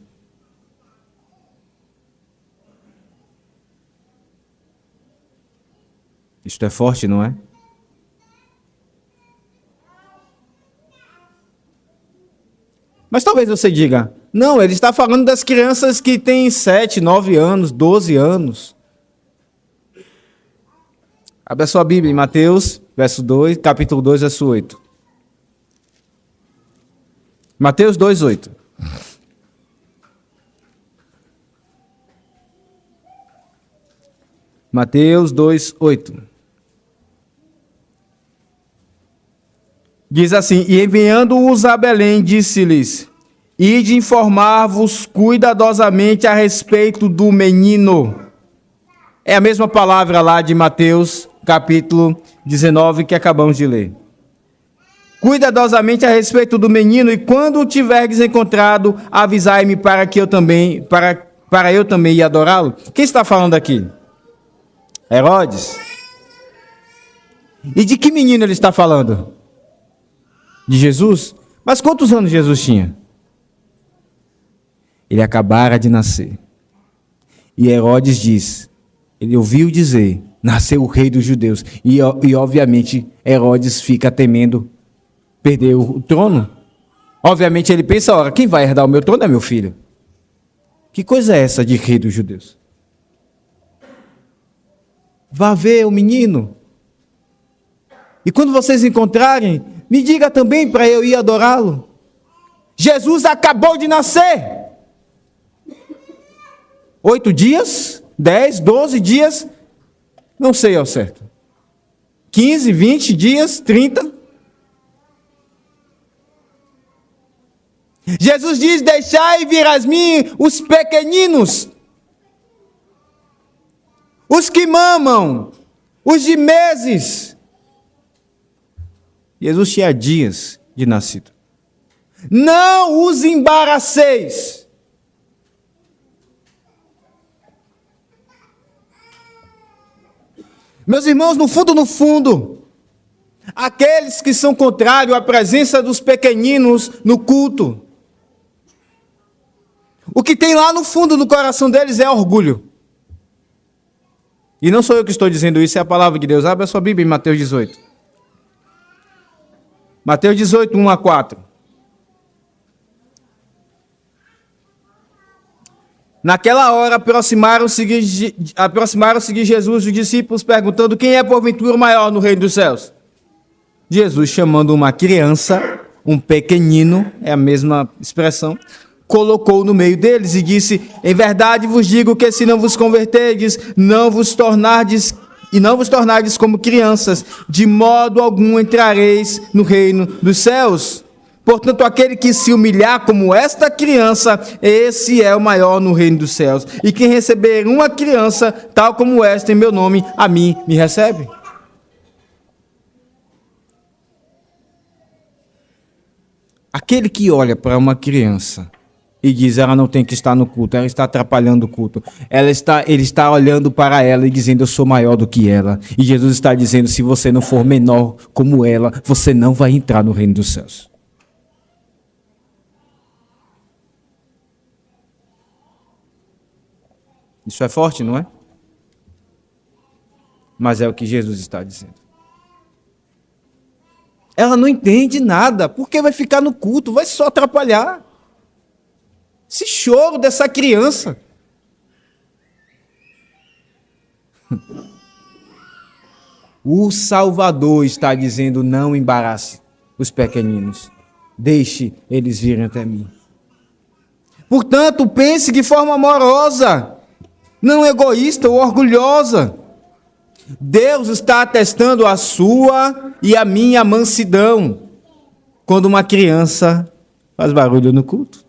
Isto é forte, não é? Mas talvez você diga, não, ele está falando das crianças que têm 7, 9 anos, 12 anos. Abra a sua Bíblia em Mateus, capítulo 2, verso 8. Mateus 2, 8. Mateus 2:8. Diz assim: e enviando-os a Belém, disse-lhes: ide informar-vos cuidadosamente a respeito do menino. É a mesma palavra lá de Mateus, capítulo 19, que acabamos de ler. Cuidadosamente a respeito do menino, e quando o tiverdes encontrado, avisai-me para que eu também, para eu também ir adorá-lo. Quem está falando aqui? Herodes. E de que menino ele está falando? De Jesus? Mas quantos anos Jesus tinha? Ele acabara de nascer. E Herodes diz, ele ouviu dizer, nasceu o rei dos judeus. E obviamente Herodes fica temendo perder o trono. Obviamente ele pensa, ora, quem vai herdar o meu trono é meu filho. Que coisa é essa de rei dos judeus? Vá ver o menino. E quando vocês encontrarem, me diga também para eu ir adorá-lo. Jesus acabou de nascer. 8 dias? 10, 12 dias? Não sei ao certo. 15, 20 dias? 30? Jesus diz, deixai vir a mim os pequeninos, os que mamam, os de meses. Jesus tinha dias de nascido. Não os embaraceis. Meus irmãos, no fundo, aqueles que são contrários à presença dos pequeninos no culto, o que tem lá no fundo do coração deles é orgulho. E não sou eu que estou dizendo isso, é a palavra de Deus. Abra a sua Bíblia em Mateus 18. Mateus 18, 1 a 4. Naquela hora aproximaram-se de Jesus os discípulos, perguntando, quem é porventura o maior no reino dos céus? Jesus, chamando uma criança, um pequenino, é a mesma expressão, colocou no meio deles e disse, em verdade vos digo que se não vos converterdes, não vos tornardes como crianças, de modo algum entrareis no reino dos céus. Portanto, aquele que se humilhar como esta criança, esse é o maior no reino dos céus. E quem receber uma criança, tal como esta, em meu nome, a mim me recebe. Aquele que olha para uma criança e diz, ela não tem que estar no culto, ela está atrapalhando o culto. Ele está olhando para ela e dizendo, eu sou maior do que ela. E Jesus está dizendo, se você não for menor como ela, você não vai entrar no reino dos céus. Isso é forte, não é? Mas é o que Jesus está dizendo. Ela não entende nada, porque vai ficar no culto, vai só atrapalhar. Esse choro dessa criança. O Salvador está dizendo, não embarace os pequeninos. Deixe eles virem até mim. Portanto, pense de forma amorosa, não egoísta ou orgulhosa. Deus está atestando a sua e a minha mansidão quando uma criança faz barulho no culto.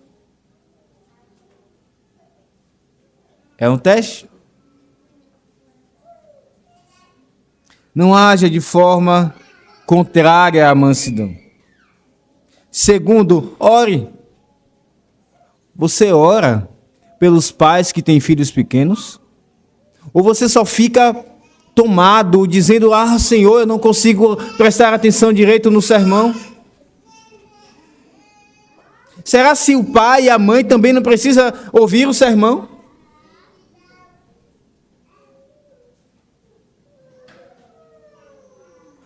É um teste. Não haja de forma contrária à mansidão. Segundo, ore. Você ora pelos pais que têm filhos pequenos? Ou você só fica tomado, dizendo, Senhor, eu não consigo prestar atenção direito no sermão? Será se o pai e a mãe também não precisam ouvir o sermão?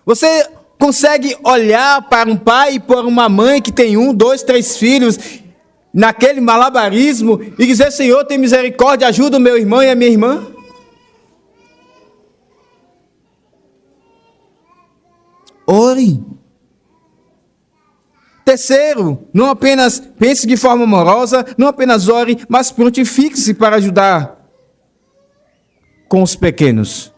Você consegue olhar para um pai e para uma mãe que tem 1, 2, 3 filhos, naquele malabarismo, e dizer, Senhor, tem misericórdia, ajuda o meu irmão e a minha irmã? Ore. Terceiro, não apenas pense de forma amorosa, não apenas ore, mas prontifique-se para ajudar com os pequenos?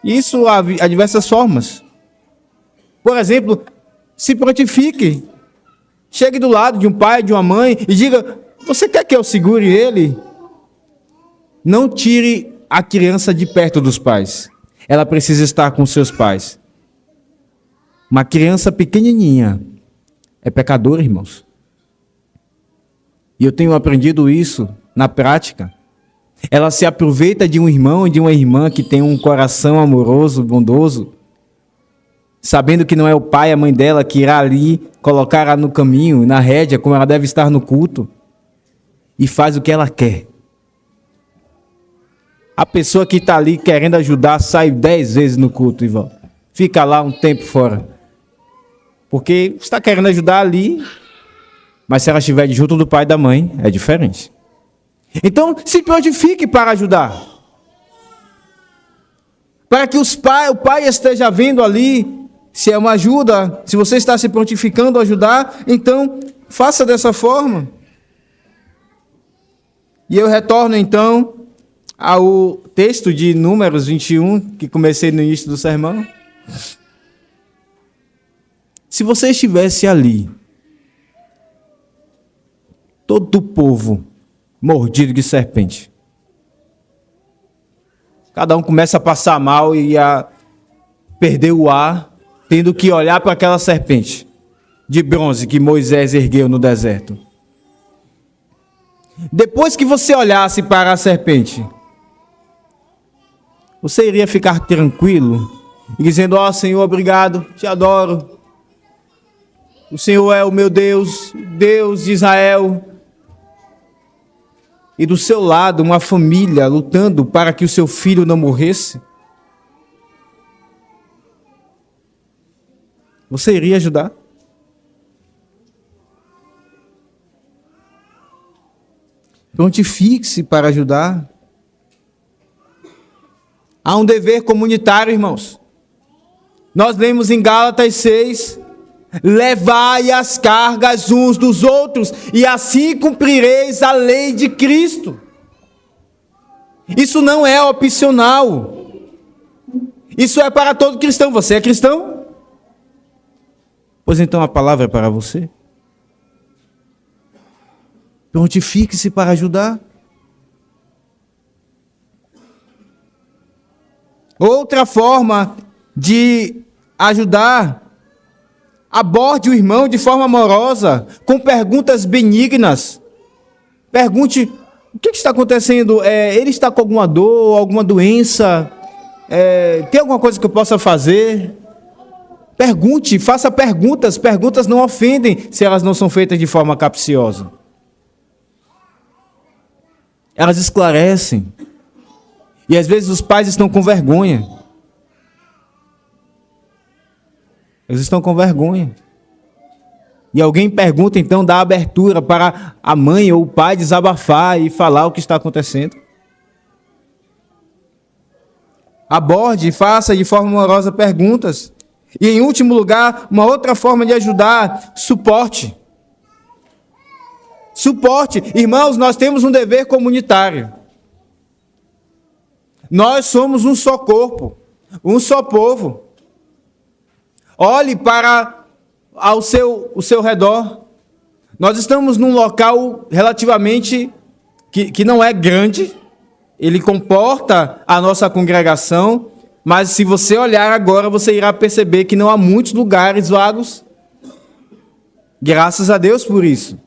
Isso há diversas formas. Por exemplo, se prontifique. Chegue do lado de um pai, de uma mãe e diga: você quer que eu segure ele? Não tire a criança de perto dos pais. Ela precisa estar com seus pais. Uma criança pequenininha é pecadora, irmãos. E eu tenho aprendido isso na prática. Ela se aproveita de um irmão e de uma irmã que tem um coração amoroso, bondoso, sabendo que não é o pai, a mãe dela que irá ali colocar ela no caminho, na rédea, como ela deve estar no culto, e faz o que ela quer. A pessoa que está ali querendo ajudar sai 10 vezes no culto e volta. Fica lá um tempo fora. Porque está querendo ajudar ali, mas se ela estiver junto do pai e da mãe, é diferente. Então, se prontifique para ajudar. Para que o pai esteja vendo ali, se é uma ajuda, se você está se prontificando a ajudar, então faça dessa forma. E eu retorno então ao texto de Números 21, que comecei no início do sermão. Se você estivesse ali, todo o povo mordido de serpente, cada um começa a passar mal e a perder o ar, tendo que olhar para aquela serpente de bronze que Moisés ergueu no deserto. Depois que você olhasse para a serpente, você iria ficar tranquilo e dizendo: ó Senhor, obrigado, te adoro. O Senhor é o meu Deus, Deus de Israel. E do seu lado, uma família lutando para que o seu filho não morresse. Você iria ajudar? Prontifique-se para ajudar. Há um dever comunitário, irmãos. Nós lemos em Gálatas 6, levai as cargas uns dos outros, e assim cumprireis a lei de Cristo. Isso não é opcional. Isso é para todo cristão. Você é cristão? Pois então a palavra é para você. Prontifique-se para ajudar. Outra forma de ajudar: aborde o irmão de forma amorosa, com perguntas benignas. Pergunte: o que está acontecendo? Ele está com alguma dor, alguma doença? Tem alguma coisa que eu possa fazer? Pergunte, faça perguntas. Perguntas não ofendem se elas não são feitas de forma capciosa. Elas esclarecem. E às vezes os pais estão com vergonha. Eles estão com vergonha. E alguém pergunta, então dá abertura para a mãe ou o pai desabafar e falar o que está acontecendo. Aborde e faça de forma amorosa perguntas. E em último lugar, uma outra forma de ajudar: suporte. Suporte. Irmãos, nós temos um dever comunitário. Nós somos um só corpo, um só povo. Olhe para o seu redor. Nós estamos num local relativamente que não é grande. Ele comporta a nossa congregação, mas se você olhar agora, você irá perceber que não há muitos lugares vagos. Graças a Deus por isso.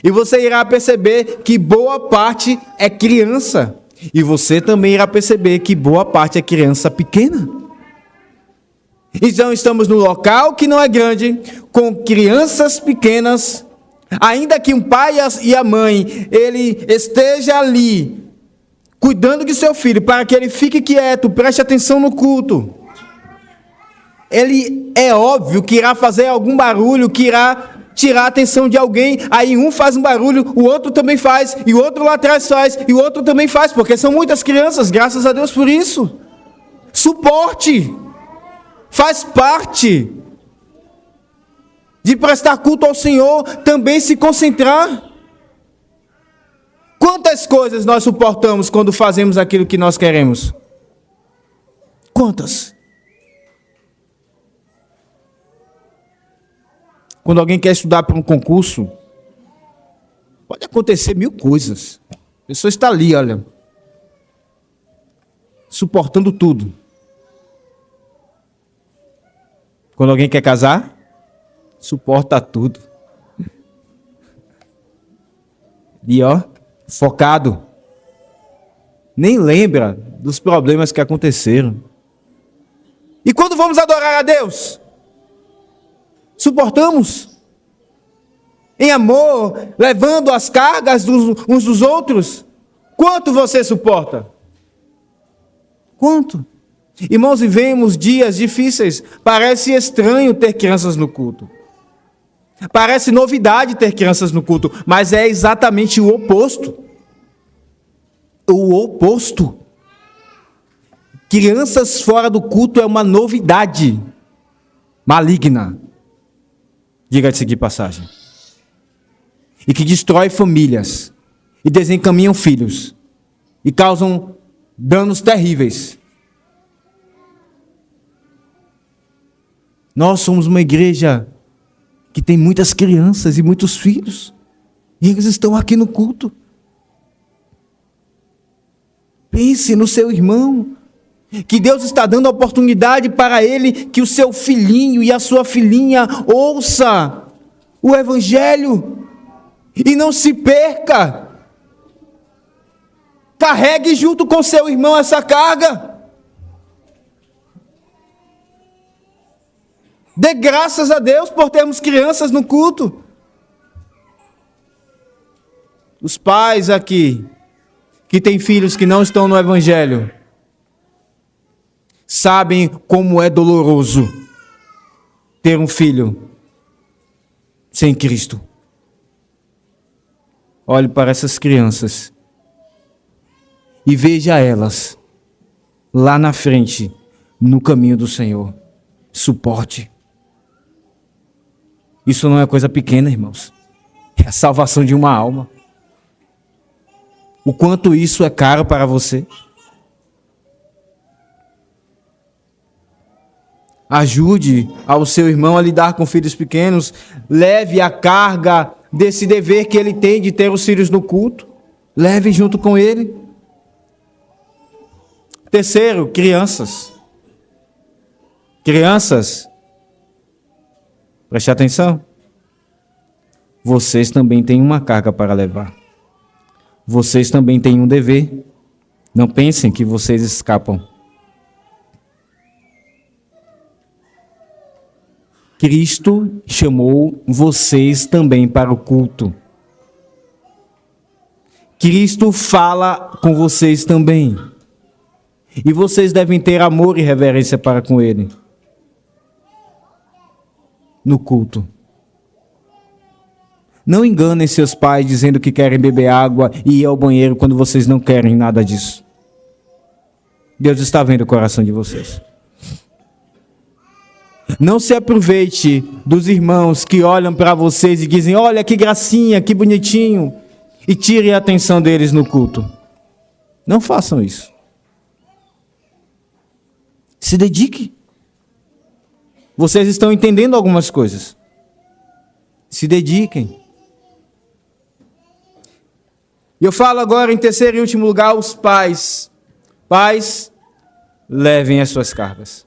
E você irá perceber que boa parte é criança. E você também irá perceber que boa parte é criança pequena. Então estamos num local que não é grande, com crianças pequenas. Ainda que um pai e a mãe, ele esteja ali, cuidando de seu filho, para que ele fique quieto, preste atenção no culto. Ele é óbvio que irá fazer algum barulho, que irá tirar a atenção de alguém. Aí um faz um barulho, o outro também faz, e o outro lá atrás faz, e o outro também faz, porque são muitas crianças, graças a Deus por isso. Suporte. Faz parte de prestar culto ao Senhor, também se concentrar. Quantas coisas nós suportamos quando fazemos aquilo que nós queremos? Quantas? Quando alguém quer estudar para um concurso, pode acontecer 1000 coisas. A pessoa está ali, olha, suportando tudo. Quando alguém quer casar, suporta tudo. E ó, focado. Nem lembra dos problemas que aconteceram. E quando vamos adorar a Deus? Suportamos? Em amor, levando as cargas uns dos outros? Quanto você suporta? Quanto? Irmãos, vivemos dias difíceis. Parece estranho ter crianças no culto. Parece novidade ter crianças no culto, mas é exatamente o oposto. O oposto. Crianças fora do culto é uma novidade maligna. Diga-se de passagem. E que destrói famílias, e desencaminham filhos, e causam danos terríveis. Nós somos uma igreja que tem muitas crianças e muitos filhos, e eles estão aqui no culto. Pense no seu irmão, que Deus está dando a oportunidade para ele, que o seu filhinho e a sua filhinha ouça o Evangelho, e não se perca. Carregue junto com seu irmão essa carga. Dê graças a Deus por termos crianças no culto. Os pais aqui, que têm filhos que não estão no Evangelho, sabem como é doloroso ter um filho sem Cristo. Olhe para essas crianças e veja elas lá na frente, no caminho do Senhor. Suporte. Isso não é coisa pequena, irmãos. É a salvação de uma alma. O quanto isso é caro para você. Ajude ao seu irmão a lidar com filhos pequenos. Leve a carga desse dever que ele tem de ter os filhos no culto. Leve junto com ele. Terceiro, crianças. Crianças, preste atenção. Vocês também têm uma carga para levar. Vocês também têm um dever. Não pensem que vocês escapam. Cristo chamou vocês também para o culto. Cristo fala com vocês também. E vocês devem ter amor e reverência para com Ele. No culto. Não enganem seus pais dizendo que querem beber água e ir ao banheiro quando vocês não querem nada disso. Deus está vendo o coração de vocês. Não se aproveite dos irmãos que olham para vocês e dizem: olha que gracinha, que bonitinho, e tire a atenção deles no culto. Não façam isso. Se dedique. Vocês estão entendendo algumas coisas. Se dediquem. E eu falo agora em terceiro e último lugar, os pais. Pais, levem as suas cargas.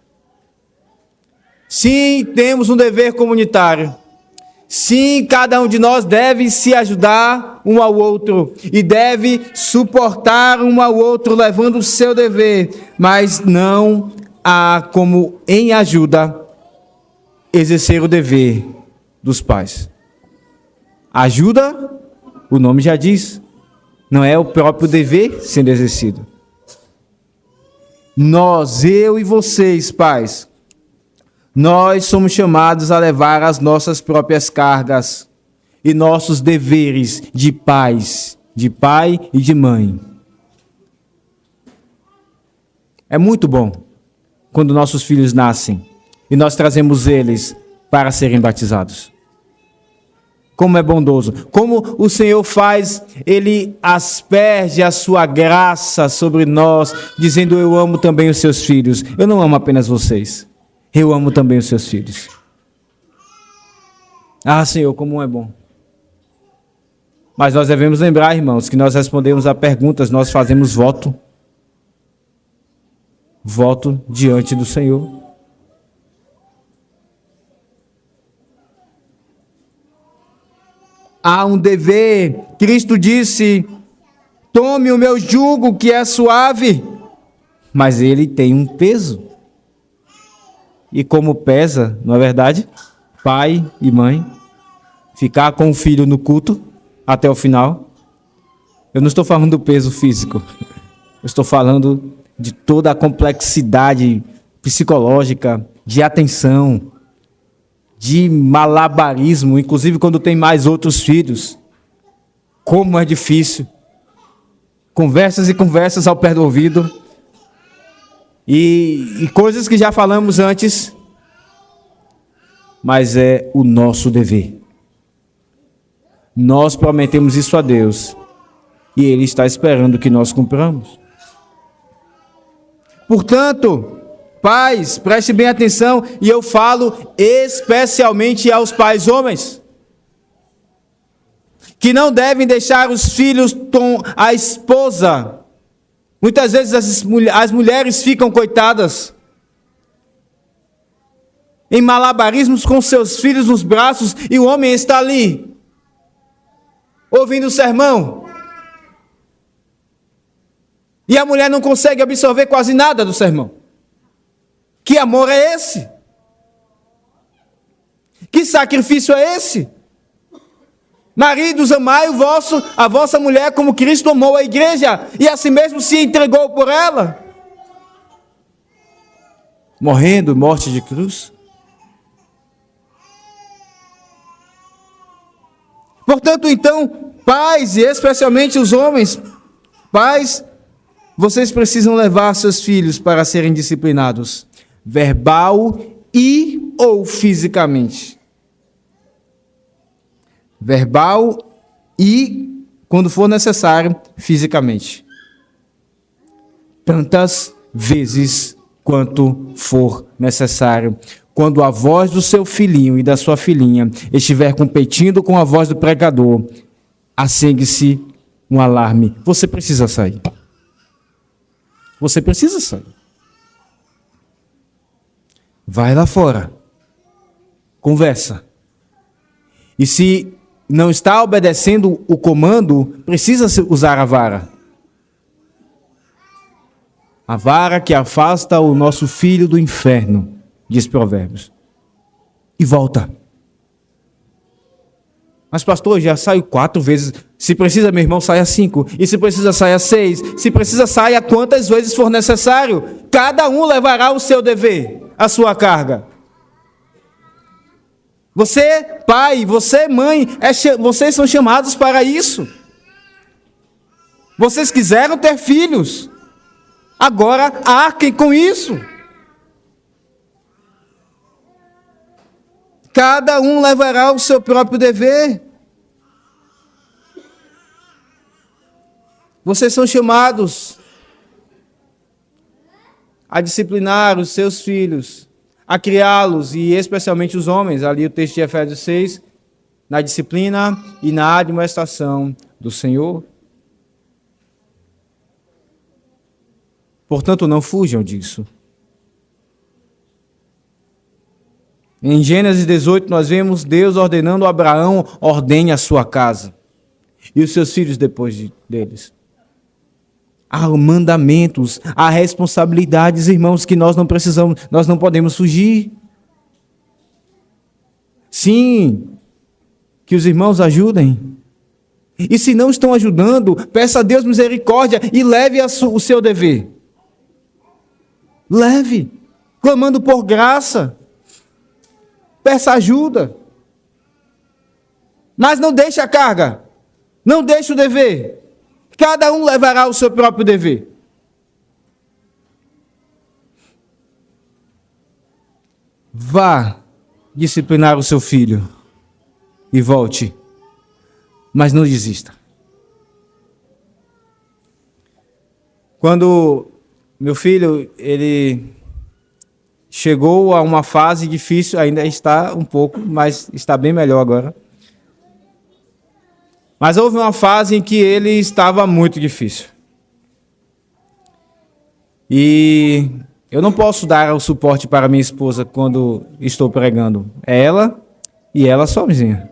Sim, temos um dever comunitário. Sim, cada um de nós deve se ajudar um ao outro e deve suportar um ao outro, levando o seu dever. Mas não há como, em ajuda, exercer o dever dos pais. Ajuda, o nome já diz, não é o próprio dever sendo exercido. Nós, eu e vocês, pais, nós somos chamados a levar as nossas próprias cargas e nossos deveres de pais, de pai e de mãe. É muito bom quando nossos filhos nascem e nós trazemos eles para serem batizados. Como é bondoso. Como o Senhor faz, Ele asperge a sua graça sobre nós, dizendo: eu amo também os seus filhos. Eu não amo apenas vocês. Eu amo também os seus filhos. Ah, Senhor, como é bom. Mas nós devemos lembrar, irmãos, que nós respondemos a perguntas, nós fazemos voto. Voto diante do Senhor. Há um dever. Cristo disse: tome o meu jugo que é suave. Mas ele tem um peso. E como pesa, não é verdade? Pai e mãe, ficar com o filho no culto até o final. Eu não estou falando do peso físico. Eu estou falando de toda a complexidade psicológica, de atenção, de malabarismo, inclusive quando tem mais outros filhos. Como é difícil. Conversas e conversas ao pé do ouvido. E coisas que já falamos antes. Mas é o nosso dever. Nós prometemos isso a Deus. E Ele está esperando que nós cumpramos. Portanto, pais, preste bem atenção, e eu falo especialmente aos pais homens, que não devem deixar os filhos com a esposa. Muitas vezes as mulheres ficam coitadas, em malabarismos com seus filhos nos braços, e o homem está ali, ouvindo o sermão. E a mulher não consegue absorver quase nada do sermão. Que amor é esse? Que sacrifício é esse? Maridos, amai a vossa mulher como Cristo amou a igreja e assim mesmo se entregou por ela. Morrendo, morte de cruz. Portanto, então, pais, e especialmente os homens, pais, vocês precisam levar seus filhos para serem disciplinados, verbal e ou fisicamente. Verbal e, quando for necessário, fisicamente. Tantas vezes quanto for necessário. Quando a voz do seu filhinho e da sua filhinha estiver competindo com a voz do pregador, acende-se um alarme. Você precisa sair. Você precisa sair. Vai lá fora. Conversa. E se não está obedecendo o comando, precisa usar a vara. A vara que afasta o nosso filho do inferno, diz Provérbios. E volta. Mas pastor, já saio 4 vezes. Se precisa, meu irmão, saia 5. E se precisa, saia 6. Se precisa, saia quantas vezes for necessário. Cada um levará o seu dever, a sua carga. Você, pai, você, mãe, vocês são chamados para isso. Vocês quiseram ter filhos. Agora, arquem com isso. Cada um levará o seu próprio dever. Vocês são chamados a disciplinar os seus filhos, a criá-los, e especialmente os homens, ali o texto de Efésios 6, na disciplina e na admoestação do Senhor. Portanto, não fujam disso. Em Gênesis 18, nós vemos Deus ordenando a Abraão: ordene a sua casa. E os seus filhos depois deles. Há mandamentos, há responsabilidades, irmãos, que nós não precisamos, nós não podemos fugir. Sim, que os irmãos ajudem. E se não estão ajudando, peça a Deus misericórdia e leve o seu dever. Leve, clamando por graça. Peça ajuda. Mas não deixe a carga. Não deixe o dever. Cada um levará o seu próprio dever. Vá disciplinar o seu filho e volte mas não desista. Quando meu filho, ele chegou a uma fase difícil, ainda está um pouco, mas está bem melhor agora. Mas houve uma fase em que ele estava muito difícil. E eu não posso dar o suporte para minha esposa quando estou pregando. É ela e ela sozinha.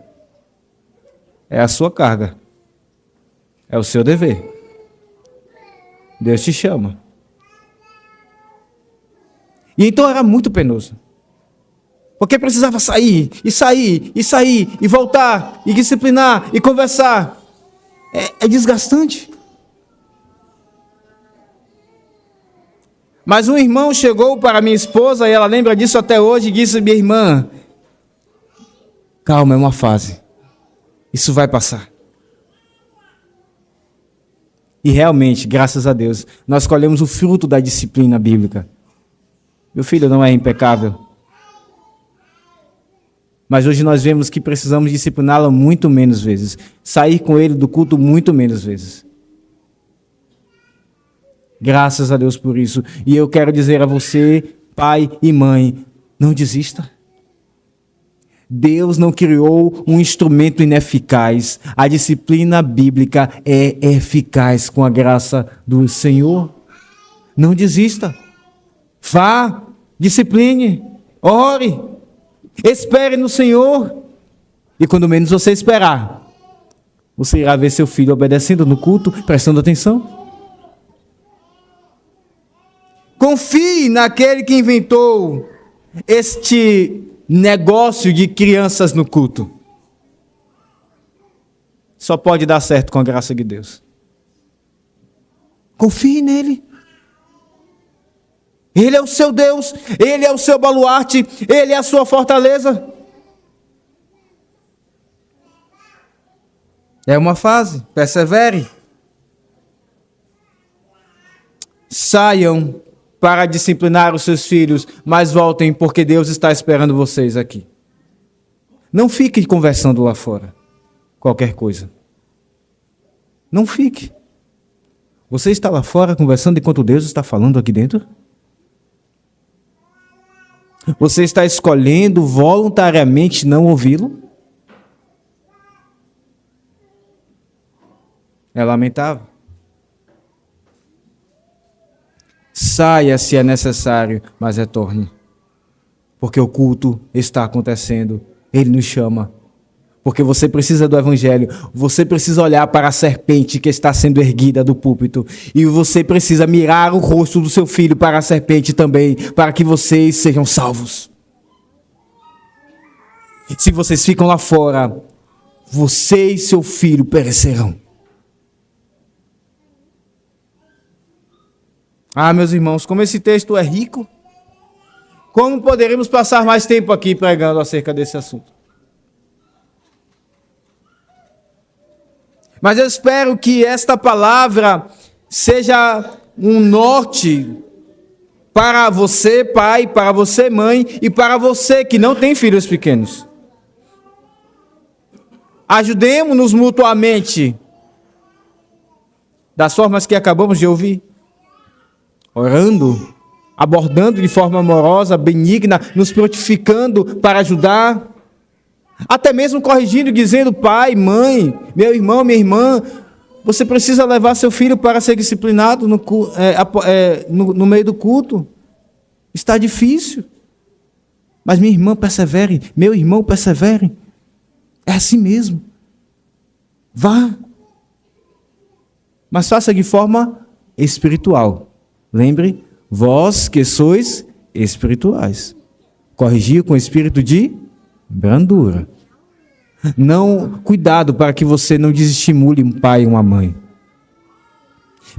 É a sua carga. É o seu dever. Deus te chama. E então era muito penoso. Porque precisava sair, e voltar, e disciplinar, e conversar. É desgastante. Mas um irmão chegou para minha esposa, e ela lembra disso até hoje, e disse: minha irmã, calma, é uma fase. Isso vai passar. E realmente, graças a Deus, nós colhemos o fruto da disciplina bíblica. Meu filho não é impecável. Mas hoje nós vemos que precisamos discipliná-lo muito menos vezes. Sair com ele do culto muito menos vezes. Graças a Deus por isso. E eu quero dizer a você, pai e mãe, não desista. Deus não criou um instrumento ineficaz. A disciplina bíblica é eficaz com a graça do Senhor. Não desista. Vá, discipline, ore, espere no Senhor. E quando menos você esperar, você irá ver seu filho obedecendo no culto, prestando atenção. Confie naquele que inventou este negócio de crianças no culto. Só pode dar certo com a graça de Deus. Confie nele. Ele é o seu Deus, ele é o seu baluarte, ele é a sua fortaleza. É uma fase, persevere. Saiam para disciplinar os seus filhos, mas voltem porque Deus está esperando vocês aqui. Não fique conversando lá fora, qualquer coisa. Não fique. Você está lá fora conversando enquanto Deus está falando aqui dentro? Você está escolhendo voluntariamente não ouvi-lo? É lamentável. Saia se é necessário, mas retorne. Porque o culto está acontecendo. Ele nos chama. Porque você precisa do evangelho. Você precisa olhar para a serpente que está sendo erguida do púlpito. E você precisa mirar o rosto do seu filho para a serpente também, para que vocês sejam salvos. Se vocês ficam lá fora, você e seu filho perecerão. Ah, meus irmãos, como esse texto é rico, como poderíamos passar mais tempo aqui pregando acerca desse assunto? Mas eu espero que esta palavra seja um norte para você, pai, para você, mãe, e para você que não tem filhos pequenos. Ajudemos-nos mutuamente, das formas que acabamos de ouvir. Orando, abordando de forma amorosa, benigna, nos prontificando para ajudar, até mesmo corrigindo, dizendo: pai, mãe, meu irmão, minha irmã, você precisa levar seu filho para ser disciplinado no meio do culto. Está difícil, mas minha irmã persevere, meu irmão persevere. É assim mesmo. Vá, mas faça de forma espiritual. Lembre, vós que sois espirituais. Corrigir com espírito de brandura. Não, cuidado para que você não desestimule um pai e uma mãe.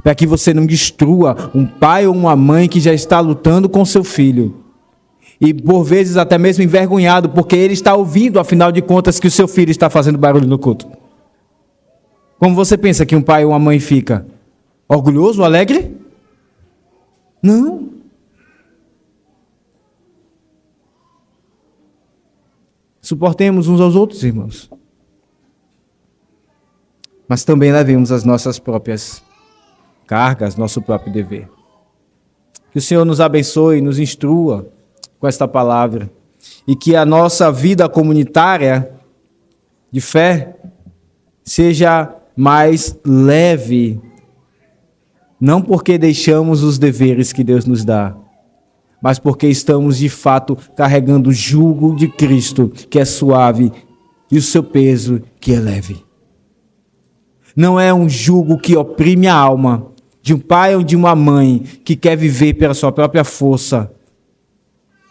Para que você não destrua um pai ou uma mãe que já está lutando com seu filho. E por vezes até mesmo envergonhado, porque ele está ouvindo, afinal de contas, que o seu filho está fazendo barulho no culto. Como você pensa que um pai ou uma mãe fica? Orgulhoso, alegre? Não. Suportemos uns aos outros, irmãos. mas também levemos as nossas próprias cargas, nosso próprio dever. Que o Senhor nos abençoe e nos instrua com esta palavra e que a nossa vida comunitária de fé seja mais leve, não porque deixamos os deveres que Deus nos dá, mas porque estamos de fato carregando o jugo de Cristo, que é suave, e o seu peso, que é leve. Não é um jugo que oprime a alma de um pai ou de uma mãe que quer viver pela sua própria força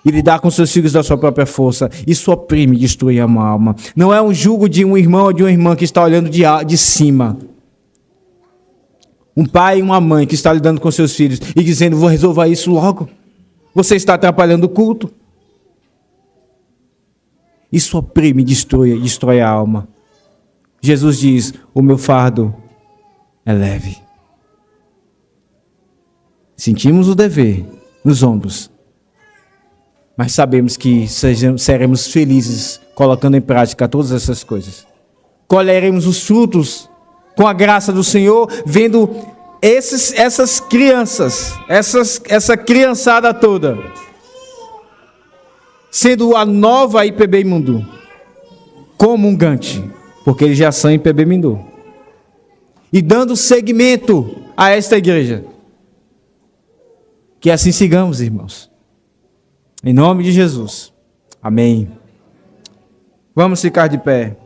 e lidar com seus filhos da sua própria força. Isso oprime e destrói a alma. Não é um jugo de um irmão ou de uma irmã que está olhando de cima. Um pai e uma mãe que está lidando com seus filhos e dizendo, vou resolver isso logo. Você está atrapalhando o culto. Isso oprime e destrói a alma. Jesus diz, o meu fardo é leve. Sentimos o dever nos ombros, mas sabemos que seremos felizes colocando em prática todas essas coisas. Colheremos os frutos com a graça do Senhor, vendo essas crianças, essa criançada toda, sendo a nova IPB Imundu, comungante, porque eles já são IPB Imundu, e dando seguimento a esta igreja. Que assim sigamos, irmãos. Em nome de Jesus. Amém. Vamos ficar de pé.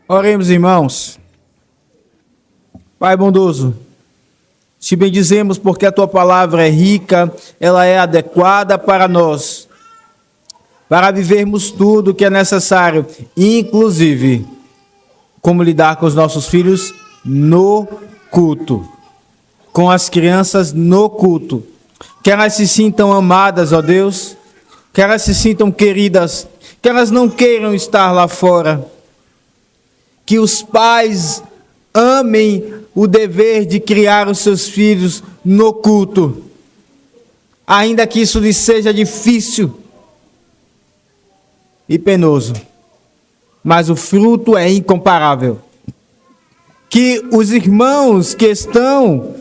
Oremos, irmãos. Pai bondoso, te bendizemos porque a tua palavra é rica, ela é adequada para nós, para vivermos tudo o que é necessário, inclusive como lidar com os nossos filhos no culto, com as crianças no culto, que elas se sintam amadas, ó Deus, que elas se sintam queridas, que elas não queiram estar lá fora, que os pais amem o dever de criar os seus filhos no culto, ainda que isso lhes seja difícil e penoso, mas o fruto é incomparável. Que os irmãos que estão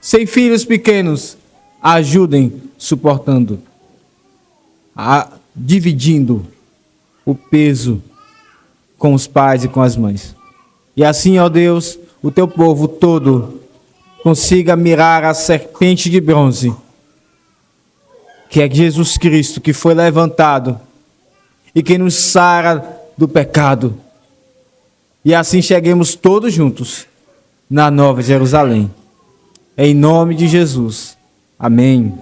sem filhos pequenos ajudem suportando, dividindo o peso com os pais e com as mães. E assim, ó Deus, o teu povo todo consiga mirar a serpente de bronze, que é Jesus Cristo, que foi levantado e que nos sara do pecado. E assim cheguemos todos juntos na Nova Jerusalém. Em nome de Jesus. Amém.